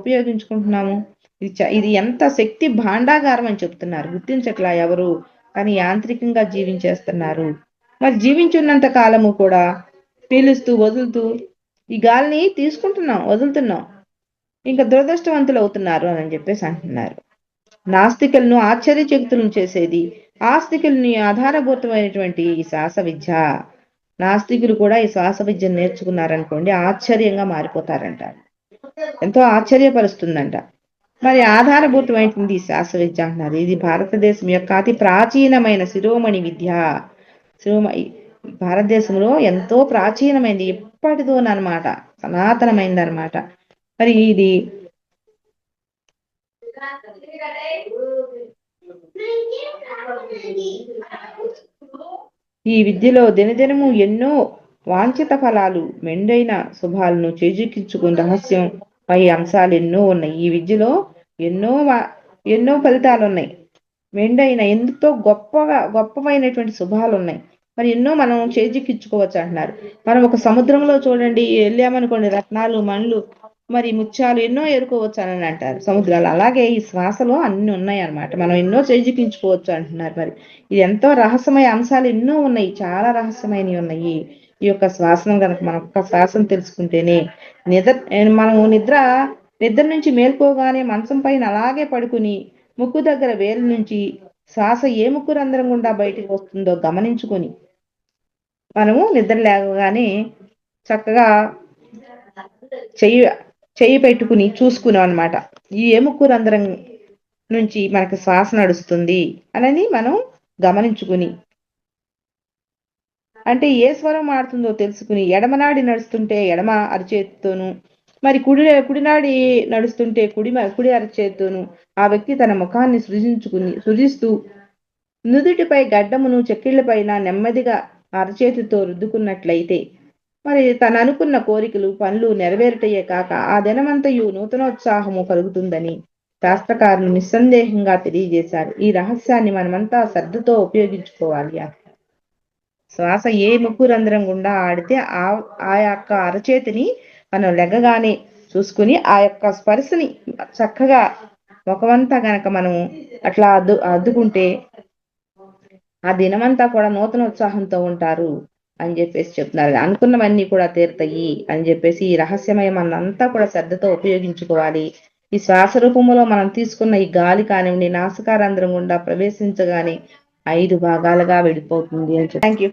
ఉపయోగించుకుంటున్నాము? ఇది ఎంత శక్తి భాండాగారం అని చెప్తున్నారు, గుర్తించట్లా ఎవరు, కానీ యాంత్రికంగా జీవించేస్తున్నారు. మరి జీవించున్నంత కాలము కూడా పీలుస్తూ వదులుతూ ఈ గాలిని తీసుకుంటున్నాం, వదులుతున్నాం, ఇంకా దురదృష్టవంతులు అవుతున్నారు అని చెప్పేసి అంటున్నారు. నాస్తికులను ఆశ్చర్యచకితులను చేసేది ఆస్తికుల్ని ఆధారభూతమైనటువంటి ఈ శ్వాస విద్య. నాస్తికులు కూడా ఈ శ్వాస విద్యను నేర్చుకున్నారనుకోండి, ఆశ్చర్యంగా మారిపోతారంట, ఎంతో ఆశ్చర్యపరుస్తుందంట. మరి ఆధారభూతమైనటువంటి ఈ శ్వాస విద్య అంటున్నారు. ఇది భారతదేశం యొక్క అతి ప్రాచీనమైన శిరోమణి విద్య. భారతదేశంలో ఎంతో ప్రాచీనమైనది, ఎప్పటిదోనమాట, సనాతనమైనది అనమాట. మరి ఇది ఈ విద్యలో దినదినము ఎన్నో వాంఛిత ఫలాలు, మెండైన శుభాలను చేజిక్కించుకుని రహస్యం పై అంశాలు ఎన్నో ఉన్నాయి. ఈ విద్యలో ఎన్నో ఫలితాలు ఉన్నాయి, మెండైన ఎంతో గొప్పమైనటువంటి శుభాలు ఉన్నాయి. మరి ఎన్నో మనం చేజిక్కించుకోవచ్చు అంటున్నారు. మనం ఒక సముద్రంలో చూడండి వెళ్ళామనుకోండి, రత్నాలు, మణులు, మరి ముత్యాలు ఎన్నో ఏరుకోవచ్చు అని అంటారు సముద్రాలు. అలాగే ఈ శ్వాసలో అన్ని ఉన్నాయి అన్నమాట, మనం ఎన్నో చేజిక్కించుకోవచ్చు అంటున్నారు. మరి ఇది ఎంతో రహస్యమైన అంశాలు ఎన్నో ఉన్నాయి, చాలా రహస్యమైనవి ఉన్నాయి. ఈ యొక్క శ్వాసను కనుక మనం ఒక్క శ్వాసను తెలుసుకుంటేనే నిద్ర నుంచి మేల్కోగానే మంచం పైన అలాగే పడుకుని ముక్కు దగ్గర వేలు నుంచి శ్వాస ఏ ముక్కు రంధ్రం గుండా బయటికి వస్తుందో గమనించుకొని మనము నిద్ర లేవగానే చక్కగా చెయ్యి పెట్టుకుని చూసుకున్నాం అనమాట, ఈ ఎముక్కు రంధ్రం నుంచి మనకి శ్వాస నడుస్తుంది అని మనం గమనించుకుని, అంటే ఏ స్వరం ఆడుతుందో తెలుసుకుని, ఎడమనాడి నడుస్తుంటే ఎడమ అరచేతితోను, మరి కుడినాడి నడుస్తుంటే కుడి అరచేతితోను ఆ వ్యక్తి తన ముఖాన్ని సృజిస్తూ నుదుటిపై గడ్డమును చెక్కిళ్లపైన నెమ్మదిగా అరచేతితో రుద్దుకున్నట్లయితే మరి తను అనుకున్న కోరికలు, పనులు నెరవేరుటయే కాక ఆ దినమంతయు నూతనోత్సాహము కలుగుతుందని శాస్త్రకారులు నిస్సందేహంగా తెలియజేశారు. ఈ రహస్యాన్ని మనమంతా శ్రద్ధతో ఉపయోగించుకోవాలి. శ్వాస ఏ ముక్కు రంధ్రం గుండా ఆడితే ఆ యొక్క అరచేతిని మనం లెగ్గగానే చూసుకుని ఆ యొక్క స్పర్శని చక్కగా ముఖమంతా గనక మనం అట్లా అద్దుకుంటే ఆ దినమంతా కూడా నూతన ఉత్సాహంతో ఉంటారు అని చెప్పేసి చెప్తున్నారు. అనుకున్నవన్నీ కూడా తీరుతాయి అని చెప్పేసి ఈ రహస్యమయం మనంతా కూడా శ్రద్ధతో ఉపయోగించుకోవాలి. ఈ శ్వాస రూపంలో మనం తీసుకున్న ఈ గాలి కానివ్వండి నాసికారంధ్రం గుండా ప్రవేశించగానే 5 భాగాలుగా విడిపోతుంది అని థ్యాంక్ యూ.